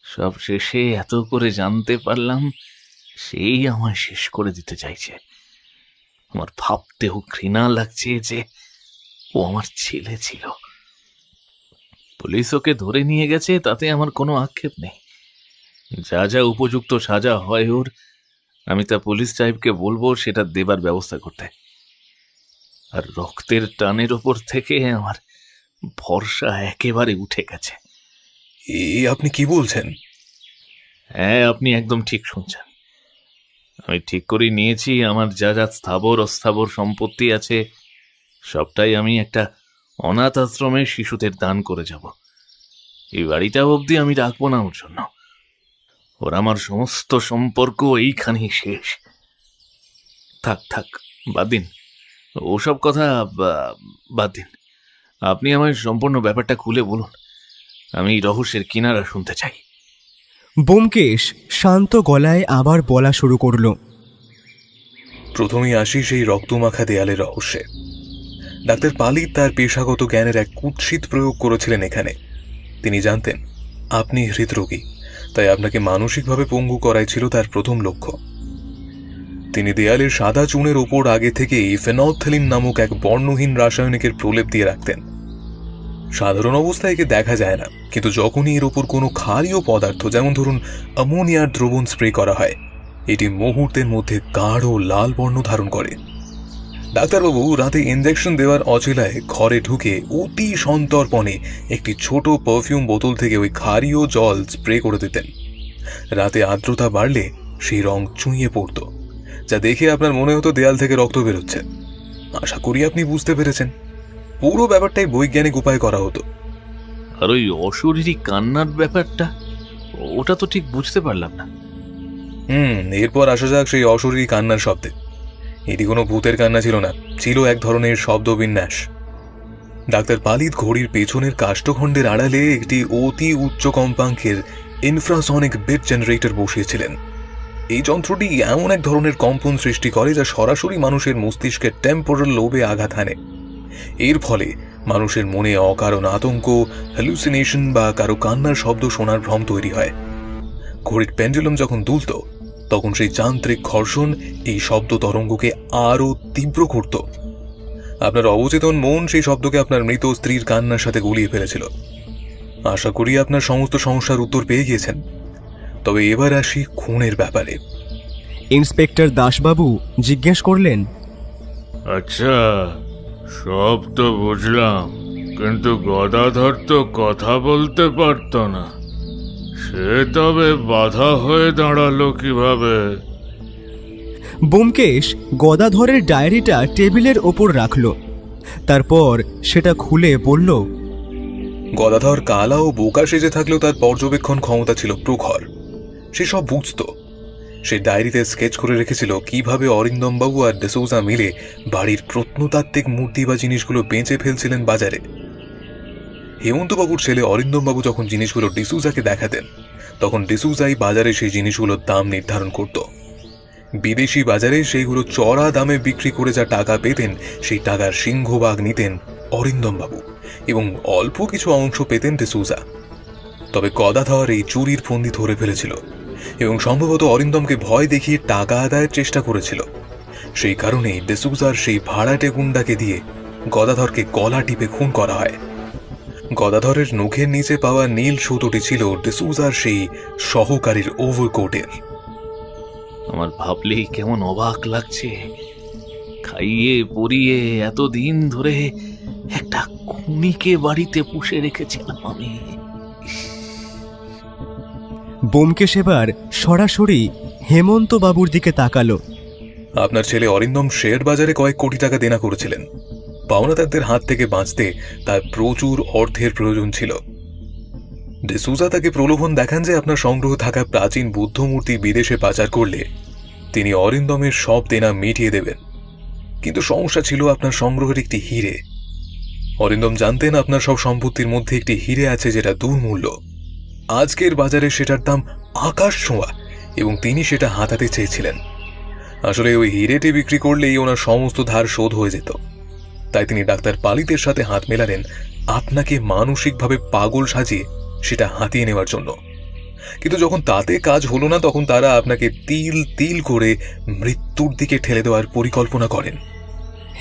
সব শেষে এত করে জানতে পারলাম সেই আমায় শেষ করে দিতে চাইছে। আমার ভাবতেও ঘৃণা লাগছে যে ও আমার ছেলে ছিল। পুলিশ ওকে ধরে নিয়ে গেছে, তাতে আমার কোনো আক্ষেপ নেই। যা যা উপযুক্ত সাজা হয় ওর, আমি তা পুলিশ সাহেবকে বলবো সেটা দেবার ব্যবস্থা করতে। আর রক্তের টানের ওপর থেকে আমার ভরসা একেবারে উঠে গেছে। আপনি কি বলছেন? হ্যাঁ, আপনি একদম ঠিক শুনছেন। আমি ঠিক করে নিয়েছি, আমার যা যা স্থাবর অস্থাবর সম্পত্তি আছে সবটাই আমি একটা অনাথ আশ্রমে শিশুদের দান করে যাব। এই বাড়িটা অবধি আমি রাখবো না ওর জন্য। ওর আমার সমস্ত সম্পর্ক এইখানেই শেষ। থাক থাক, বাদ দিন ওসব কথা, বাদ দিন। আপনি আমায় সম্পূর্ণ ব্যাপারটা খুলে বলুন, আমি এই রহস্যের কিনারা শুনতে চাই। ব্যোমকেশ শান্ত গলায় আবার বলা শুরু করল। প্রথমেই আসি সেই রক্তমাখা দেয়ালের রহস্যে। ডাক্তার পালিত তার পেশাগত জ্ঞানের এক কুৎসিত প্রয়োগ করেছিলেন এখানে। তিনি জানতেন আপনি হৃদরোগী, তাই আপনাকে মানসিকভাবে পঙ্গু করাই ছিল তার প্রথম লক্ষ্য। তিনি দেয়ালের সাদা চুনের ওপর আগে থেকেই ফেনলথেলিন নামক এক বর্ণহীন রাসায়নিকের প্রলেপ দিয়ে রাখতেন। সাধারণ অবস্থায় একে দেখা যায় না, কিন্তু যখনই এর ওপর কোনো ক্ষারীয় পদার্থ, যেমন ধরুন অ্যামোনিয়ার দ্রবণ স্প্রে করা হয়, এটি মুহূর্তের মধ্যে গাঢ় লাল বর্ণ ধারণ করে। ডাক্তারবাবু রাতে ইঞ্জেকশন দেওয়ার অচেলায় ঘরে ঢুকে অতি সন্তর্পণে একটি ছোট পারফিউম বোতল থেকে ওই ক্ষারীয় জল স্প্রে করে দিতেন। রাতে আর্দ্রতা বাড়লে সেই রং চুঁইয়ে পড়ত, যা দেখে আপনার মনে হতো দেয়াল থেকে রক্ত বেরোচ্ছে। আশা করি আপনি বুঝতে পেরেছেন। পুরো ব্যাপারটাই বৈজ্ঞানিক উপায় করা হতো। আর ওই অশরীরী কান্নার ব্যাপারটা, ওটা তো ঠিক বুঝতে পারলাম না। এরপর আসা যাক সেই অশরীরী কান্নার শব্দে। এটি কোনো ভূতের কান্না ছিল না, ছিল এক ধরনের শব্দবিন্যাস। ডাক্তার পালিত ঘড়ির পেছনের কাষ্ঠখণ্ডের আড়ালে একটি অতি উচ্চ কম্পাঙ্কের ইনফ্রাসনিক বিট জেনারেটর বসিয়েছিলেন। এই যন্ত্রটি এমন এক ধরনের কম্পন সৃষ্টি করে যা সরাসরি মানুষের মস্তিষ্কের টেম্পোরাল লোবে আঘাত হানে। এর ফলে মানুষের মনে অকারণ আতঙ্ক, হ্যালুসিনেশন বা কারো কান্নার শব্দ শোনার ভ্রম তৈরি হয়। ঘড়ির পেন্ডুলাম যখন দুলত, তখন সেই যান্ত্রিক ঘর্ষণ এই শব্দ তরঙ্গকে আরও তীব্র করত। আপনার অবচেতন মন সেই শব্দকে আপনার মৃত স্ত্রীর কান্নার সাথে গুলিয়ে ফেলেছিল। আশা করি আপনার সমস্ত সমস্যার উত্তর পেয়ে গিয়েছেন। তবে এবার আসি খুনের ব্যাপারে। ইন্সপেক্টর দাসবাবু জিজ্ঞেস করলেন, আচ্ছা, সব তো বুঝলাম, কিন্তু গদাধর তো কথা বলতে পারত না, সে তবে বাধা হয়ে দাঁড়ালো কিভাবে? ব্যোমকেশ গদাধরের ডায়েরিটা টেবিলের ওপর রাখল, তারপর সেটা খুলে বলল, গদাধর কালা ও বোকা সেজে থাকলেও তার পর্যবেক্ষণ ক্ষমতা ছিল প্রখর। সে সব বুঝত। সে ডায়েরিতে স্কেচ করে রেখেছিল কিভাবে অরিন্দমবাবু আর ডিসৌজা মিলে বাড়ির প্রত্নতাত্ত্বিক মূর্তি বা জিনিসগুলো বেঁচে ফেলছিলেন বাজারে। হেমন্তবাবুর ছেলে অরিন্দমবাবু যখন জিনিসগুলো ডিসৌজাকে দেখাতেন, তখন ডিসৌজাই বাজারে সেই জিনিসগুলোর দাম নির্ধারণ করত। বিদেশি বাজারে সেইগুলো চড়া দামে বিক্রি করে যা টাকা পেতেন, সেই টাকার সিংহভাগ নিতেন অরিন্দমবাবু এবং অল্প কিছু অংশ পেতেন ডিসৌজা। তবে গদাধর এই চুরির ফন্দি ধরে ফেলেছিল এবং সম্ভবত অরিন্দমকে ভয় দেখিয়ে টাকা আদায়ের চেষ্টা করেছিল। সেই কারণেই ডিসৌজার সেই ভাড়াটে গুন্ডাকে দিয়ে গদাধরকে গলা টিপে খুন করা হয়। গদাধরের নখের নিচে পাওয়া নীল সুতোটি ছিল ডিসৌজার সেই সহকারীর ওভারকোটের। আমার ভাবলেই কেমন অবাক লাগছে। খাইয়ে পরিয়ে এতদিন ধরে একটা খুনিকে বাড়িতে পুষে রেখেছিলাম আমি। ব্যোমকেশ এবার সরাসরি হেমন্তবাবুর দিকে তাকালো। আপনার ছেলে অরিন্দম শেয়ার বাজারে কয়েক কোটি টাকা দেনা করেছিলেন। পাওনাদারদের হাত থেকে বাঁচতে তার প্রচুর অর্থের প্রয়োজন ছিল। ডিসৌজা তাকে প্রলোভন দেখান যে আপনার সংগ্রহ থাকা প্রাচীন বুদ্ধ মূর্তি বিদেশে পাচার করলে তিনি অরিন্দমের সব দেনা মিটিয়ে দেবেন। কিন্তু সমস্যা ছিল আপনার সংগ্রহের একটি হিরে। অরিন্দম জানতেন আপনার সব সম্পত্তির মধ্যে একটি হিরে আছে যেটা দুর্মূল্য। আজকের বাজারে সেটার দাম আকাশ ছোঁয়া, এবং তিনি সেটা হাতাতে চেয়েছিলেন। আসলে ওই হিরেটি বিক্রি করলেই ওনার সমস্ত ধার শোধ হয়ে যেত। তাই তিনি ডাক্তার পালিতের সাথে হাত মেলালেন আপনাকে মানসিকভাবে পাগল সাজিয়ে সেটা হাতিয়ে নেওয়ার জন্য। কিন্তু যখন তাতে কাজ হলো না, তখন তারা আপনাকে তিল তিল করে মৃত্যুর দিকে ঠেলে দেওয়ার পরিকল্পনা করেন।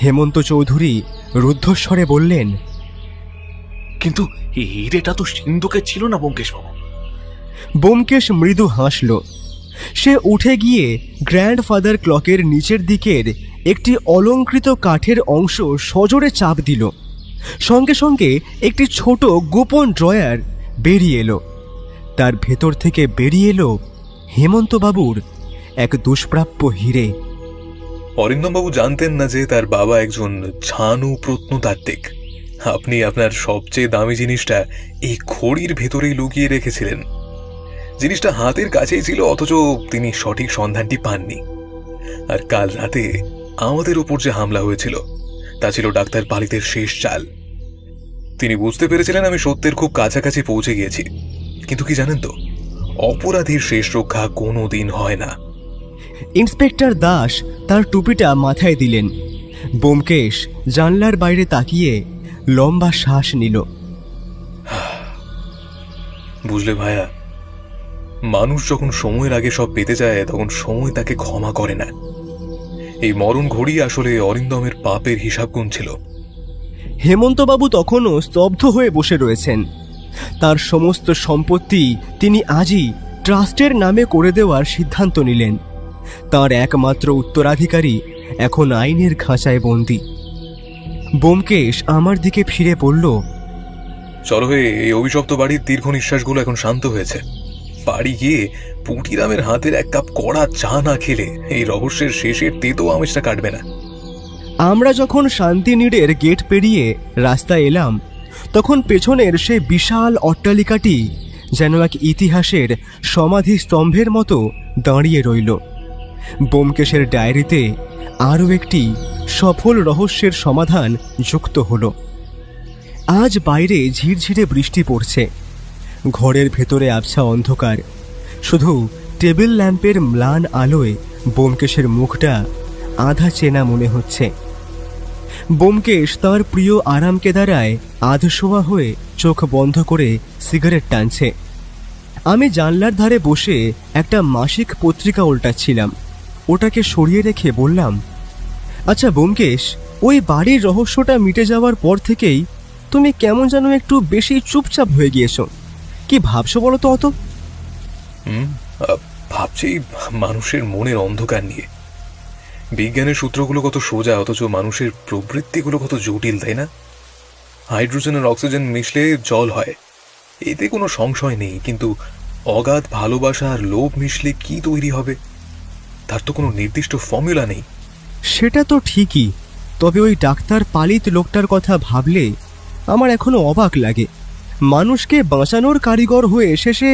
হেমন্ত চৌধুরী রুদ্ধস্বরে বললেন, কিন্তু এই হিরেটা তো সিন্ধুকে ছিল না ব্যোমকেশবাবু। ব্যোমকেশ মৃদু হাসল। সে উঠে গিয়ে গ্র্যান্ডফাদার ক্লকের নিচের দিকের একটি অলংকৃত কাঠের অংশ সজোরে চাপ দিল। সঙ্গে সঙ্গে একটি ছোট গোপন ড্রয়ার বেরিয়ে এলো। তার ভেতর থেকে বেরিয়ে এলো হেমন্তবাবুর এক দুষ্প্রাপ্য হিরে। অরিন্দমবাবু জানতেন না যে তার বাবা একজন ঝানু প্রত্নতাত্ত্বিক। আপনি আপনার সবচেয়ে দামি জিনিসটা এই খড়ির ভেতরেই লুকিয়ে রেখেছিলেন। জিনিসটা হাতের কাছেই ছিল, অথচ তিনি সঠিক সন্ধানটি পাননি। আর কাল রাতে আমাদের উপর যে হামলা হয়েছিল তা ছিল ডাক্তার পালিতের শেষ চাল। তিনি বুঝতে পেরেছিলেন আমি সত্যের খুব কাছাকাছি পৌঁছে গিয়েছি। কিন্তু কি জানেন তো, অপরাধীর শেষ রক্ষা কোনো দিন হয় না। ইন্সপেক্টর দাস তার টুপিটা মাথায় দিলেন। ব্যোমকেশ জানলার বাইরে তাকিয়ে লম্বা শ্বাস নিল। বুঝলে ভাইয়া, মানুষ যখন সময়ের আগে সব পেতে যায় তখন সময় তাকে ক্ষমা করে না। এই মরণ ঘড়ি আসলে অরিন্দমের পাপের হিসাব গুনছিল। হেমন্তবাবু তখনও স্তব্ধ হয়ে বসে রয়েছেন। তার সমস্ত সম্পত্তি তিনি আজই ট্রাস্টের নামে করে দেওয়ার সিদ্ধান্ত নিলেন। তার একমাত্র উত্তরাধিকারী এখন আইনের খাঁচায় বন্দী। ব্যোমকেশ আমার দিকে ফিরে বলল, চলো হে, এই অভিশপ্ত বাড়ির দীর্ঘ নিঃশ্বাসগুলো এখন শান্ত হয়েছে। বাড়ি গিয়ে পুটিরামের হাতের এক কাপ কড়া চা না খেলে এই রহস্যের শেষের তেতো আমেজটা কাটবে না। আমরা যখন শান্তিনীড়ের গেট পেরিয়ে রাস্তায় এলাম, তখন পেছনের সেই বিশাল অট্টালিকাটি যেন এক ইতিহাসের সমাধি স্তম্ভের মতো দাঁড়িয়ে রইল। ব্যোমকেশের ডায়েরিতে আরও একটি সফল রহস্যের সমাধান যুক্ত হলো। আজ বাইরে ঝিরঝিরে বৃষ্টি পড়ছে। ঘরের ভেতরে আবছা অন্ধকার। শুধু টেবিল ল্যাম্পের ম্লান আলোয় ব্যোমকেশের মুখটা আধা চেনা মনে হচ্ছে। ব্যোমকেশ তাঁর প্রিয় আরাম কেদারায় আধশোয়া হয়ে চোখ বন্ধ করে সিগারেট টানছে। আমি জানলার ধারে বসে একটা মাসিক পত্রিকা উল্টাচ্ছিলাম। ওটাকে সরিয়ে রেখে বললাম, আচ্ছা ব্যোমকেশ, ওই বাড়ির রহস্যটা মিটে যাওয়ার পর থেকেই তুমি কেমন যেন একটু বেশি চুপচাপ হয়ে গিয়েছো। কি ভাবছো বলো তো অত? ভাবছি মানুষের মনের অন্ধকার নিয়ে। বিজ্ঞানের সূত্রগুলো কত সোজা, অথচ মানুষের প্রবৃত্তিগুলো কত জটিল, তাই না? হাইড্রোজেন আর অক্সিজেন মিশলে জল হয়, এতে কোনো সংশয় নেই। কিন্তু অগাধ ভালোবাসা আর লোভ মিশলে কি তৈরি হবে তার তো কোনো নির্দিষ্ট ফর্মুলা নেই। সেটা তো ঠিকই, তবে ওই ডাক্তার পালিত লোকটার কথা ভাবলে আমার এখনো অবাক লাগে। মানুষকে বাঁচানোর কারিগর হয়ে শেষে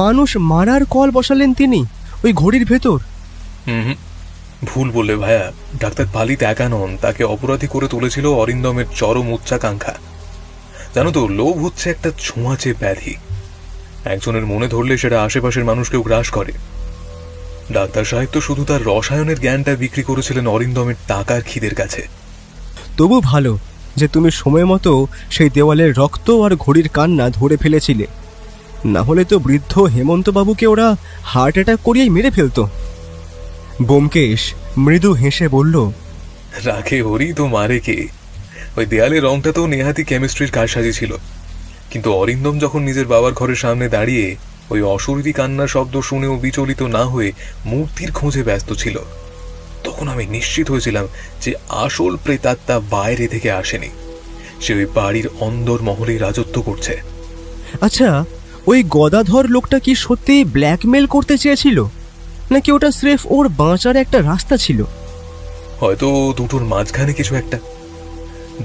মানুষ মারার কল বসালেন তিনি ওই ঘড়ির ভেতর। ভুল বললে ভাইয়া, ডাক্তার পালিত একা নন, তাকে অপরাধী করে তুলেছিল অরিন্দমের চরম উচ্চাকাঙ্ক্ষা। জানো তো, লোভ হচ্ছে একটা ছোঁয়াচে ব্যাধি। একজনের মনে ধরলে সেটা আশেপাশের মানুষকেও গ্রাস করে। ডাক্তার সাহেব তো শুধু তার রসায়নের জ্ঞানটা বিক্রি করেছিলেন অরিন্দমের টাকার খিদের কাছে। তবু ভালো যে তুমি সময় মতো সেই দেওয়ালের রক্ত আর ঘড়ির কান্না ধরে ফেলেছিলে, না হলে তো বৃদ্ধ হেমন্তবাবুকে ওরা হার্ট অ্যাটাক করিয়েই মেরে ফেলতো। ব্যোমকেশ মৃদু হেসে বলল, রাখে হরি তো মারে কে। ওই দেয়ালের রংটা তো নেহাতি কেমিস্ট্রির কারসাজি ছিল, কিন্তু অরিন্দম যখন নিজের বাবার ঘরের সামনে দাঁড়িয়ে ওই অশরীরী কান্নার শব্দ শুনেও বিচলিত না হয়ে মূর্তির খোঁজে ব্যস্ত ছিল, তখন আমি নিশ্চিত হয়েছিলাম যে আসল প্রেতাত্মা বাইরে থেকে আসেনি, সে ওই বাড়ির অন্দর মহলেই রাজত্ব করছে। আচ্ছা, ওই গদাধর লোকটা কি সত্যি ব্ল্যাকমেল করতে চেয়েছিল, নাকি ওটা স্রেফ ওর বাঁচার একটা রাস্তা ছিল? হয়তো দুটোর মাঝখানে কিছু একটা।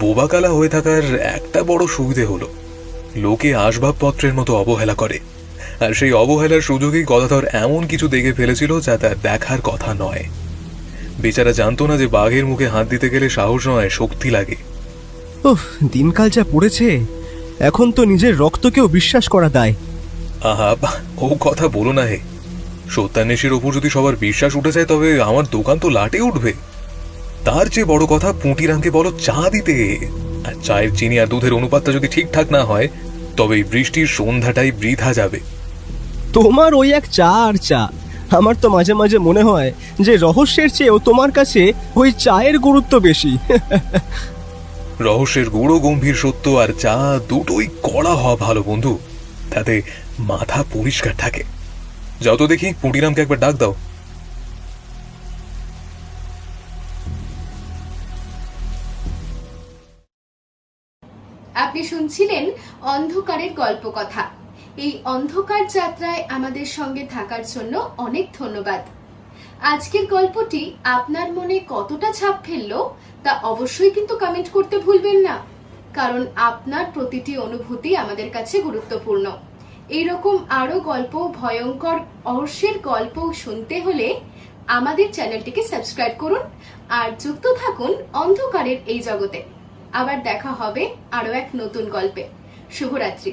বোবাকালা হয়ে থাকার একটা বড় সুবিধে হলো, লোকে আসবাবপত্রের মতো অবহেলা করে, আর সেই অবহেলার সুযোগেই গদাধর এমন কিছু দেখে ফেলেছিল যা তার দেখার কথা নয়। বেচারা জানতো না যে বাঘের মুখে হাত দিতে গেলে সাহস নয়, শক্তি লাগে। উফ, দিনকাল যা পড়েছে, এখন তো নিজের রক্তকেও বিশ্বাস করা দায়। আহা, ও কথা বলো না হে। সত্যান্বেষীর ওপর যদি সবার বিশ্বাস উঠে যায় তবে আমার দোকান তো লাটে উঠবে। তার চেয়ে বড় কথা পুঁটিরামকে বলো চা দিতে। আর চায়ের চিনি আর দুধের অনুপাতটা যদি ঠিকঠাক না হয় তবে এই বৃষ্টির সন্ধ্যাটাই বৃথা যাবে। তোমার ওই এক চা আর চা। আমার তো মাঝে মাঝে মনে হয় যে রহস্যের চেয়েও তোমার কাছে ওই চায়ের গুরুত্ব বেশি। রহস্যের গূঢ় গম্ভীর সত্য আর চা দুটোই কড়া হওয়া ভালো বন্ধু, তাতে মাথা পরিষ্কার থাকে। যাও তো দেখি পুঁটিরামকে একবার ডাক দাও। আপনি শুনছিলেন অন্ধকারের গল্প কথা। এই অন্ধকার যাত্রায় আমাদের সঙ্গে থাকার জন্য অনেক ধন্যবাদ। আজকের গল্পটি আপনার মনে কতটা ছাপ ফেললো তা অবশ্যই কিন্তু কমেন্ট করতে ভুলবেন না, কারণ আপনার প্রতিটি অনুভূতি আমাদের কাছে গুরুত্বপূর্ণ। এইরকম আরো গল্প, ভয়ঙ্কর রহস্যের গল্প শুনতে হলে আমাদের চ্যানেলটিকে সাবস্ক্রাইব করুন আর যুক্ত থাকুন অন্ধকারের এই জগতে। আবার দেখা হবে আরো এক নতুন গল্পে। শুভরাত্রি।